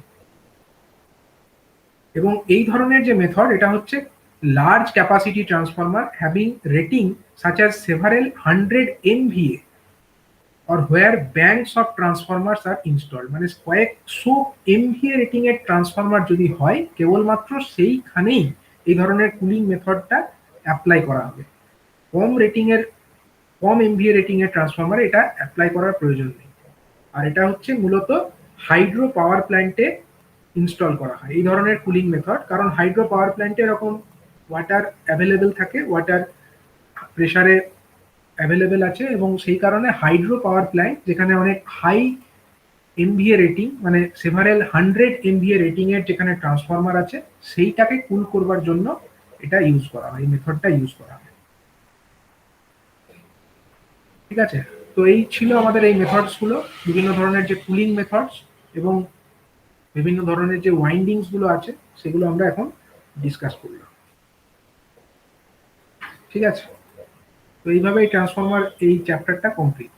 এবং এই ধরনের যে মেথড, এটা হচ্ছে large capacity transformer having rating such as several hundred MVA or where banks of transformers are installed। মানে কয়েকশো MVA রেটিং এর ট্রান্সফরমার যদি হয়, কেবলমাত্র সেইখানেই এই ধরনের কুলিং মেথডটা অ্যাপ্লাই করা হবে। কম রেটিং এর, কম MVA রেটিং এর ট্রান্সফরমারে এটা অ্যাপ্লাই করার প্রয়োজন নেই। আর এটা হচ্ছে মূলত হাইড্রো পাওয়ার প্ল্যান্টে ইনস্টল করা হয় এই ধরনের কুলিং মেথড, কারণ হাইড্রো পাওয়ার প্ল্যান্টে এরকম ওয়াটার অ্যাভেলেবেল থাকে, ওয়াটার প্রেসারে অ্যাভেলেবেল আছে, এবং সেই কারণে হাইড্রো পাওয়ার প্ল্যান্ট যেখানে অনেক হাই MVA রেটিং, মানে সেভারেল 100 MVA রেটিং এর যেখানে ট্রান্সফরমার আছে, সেইটাকে কুল করবার জন্য এটা ইউজ করা হয়, এই মেথডটা ইউজ করা হয়। ঠিক আছে, তো এই ছিল আমাদের এই মেথডস গুলো, বিভিন্ন ধরনের যে কুলিং মেথডস এবং বিভিন্ন ধরনের যে ওয়াইন্ডিংস গুলো আছে সেগুলো আমরা এখন ডিসকাস করলাম। ঠিক আছে, তো এইভাবে এই ট্রান্সফরমার এই চ্যাপ্টারটা কমপ্লিট।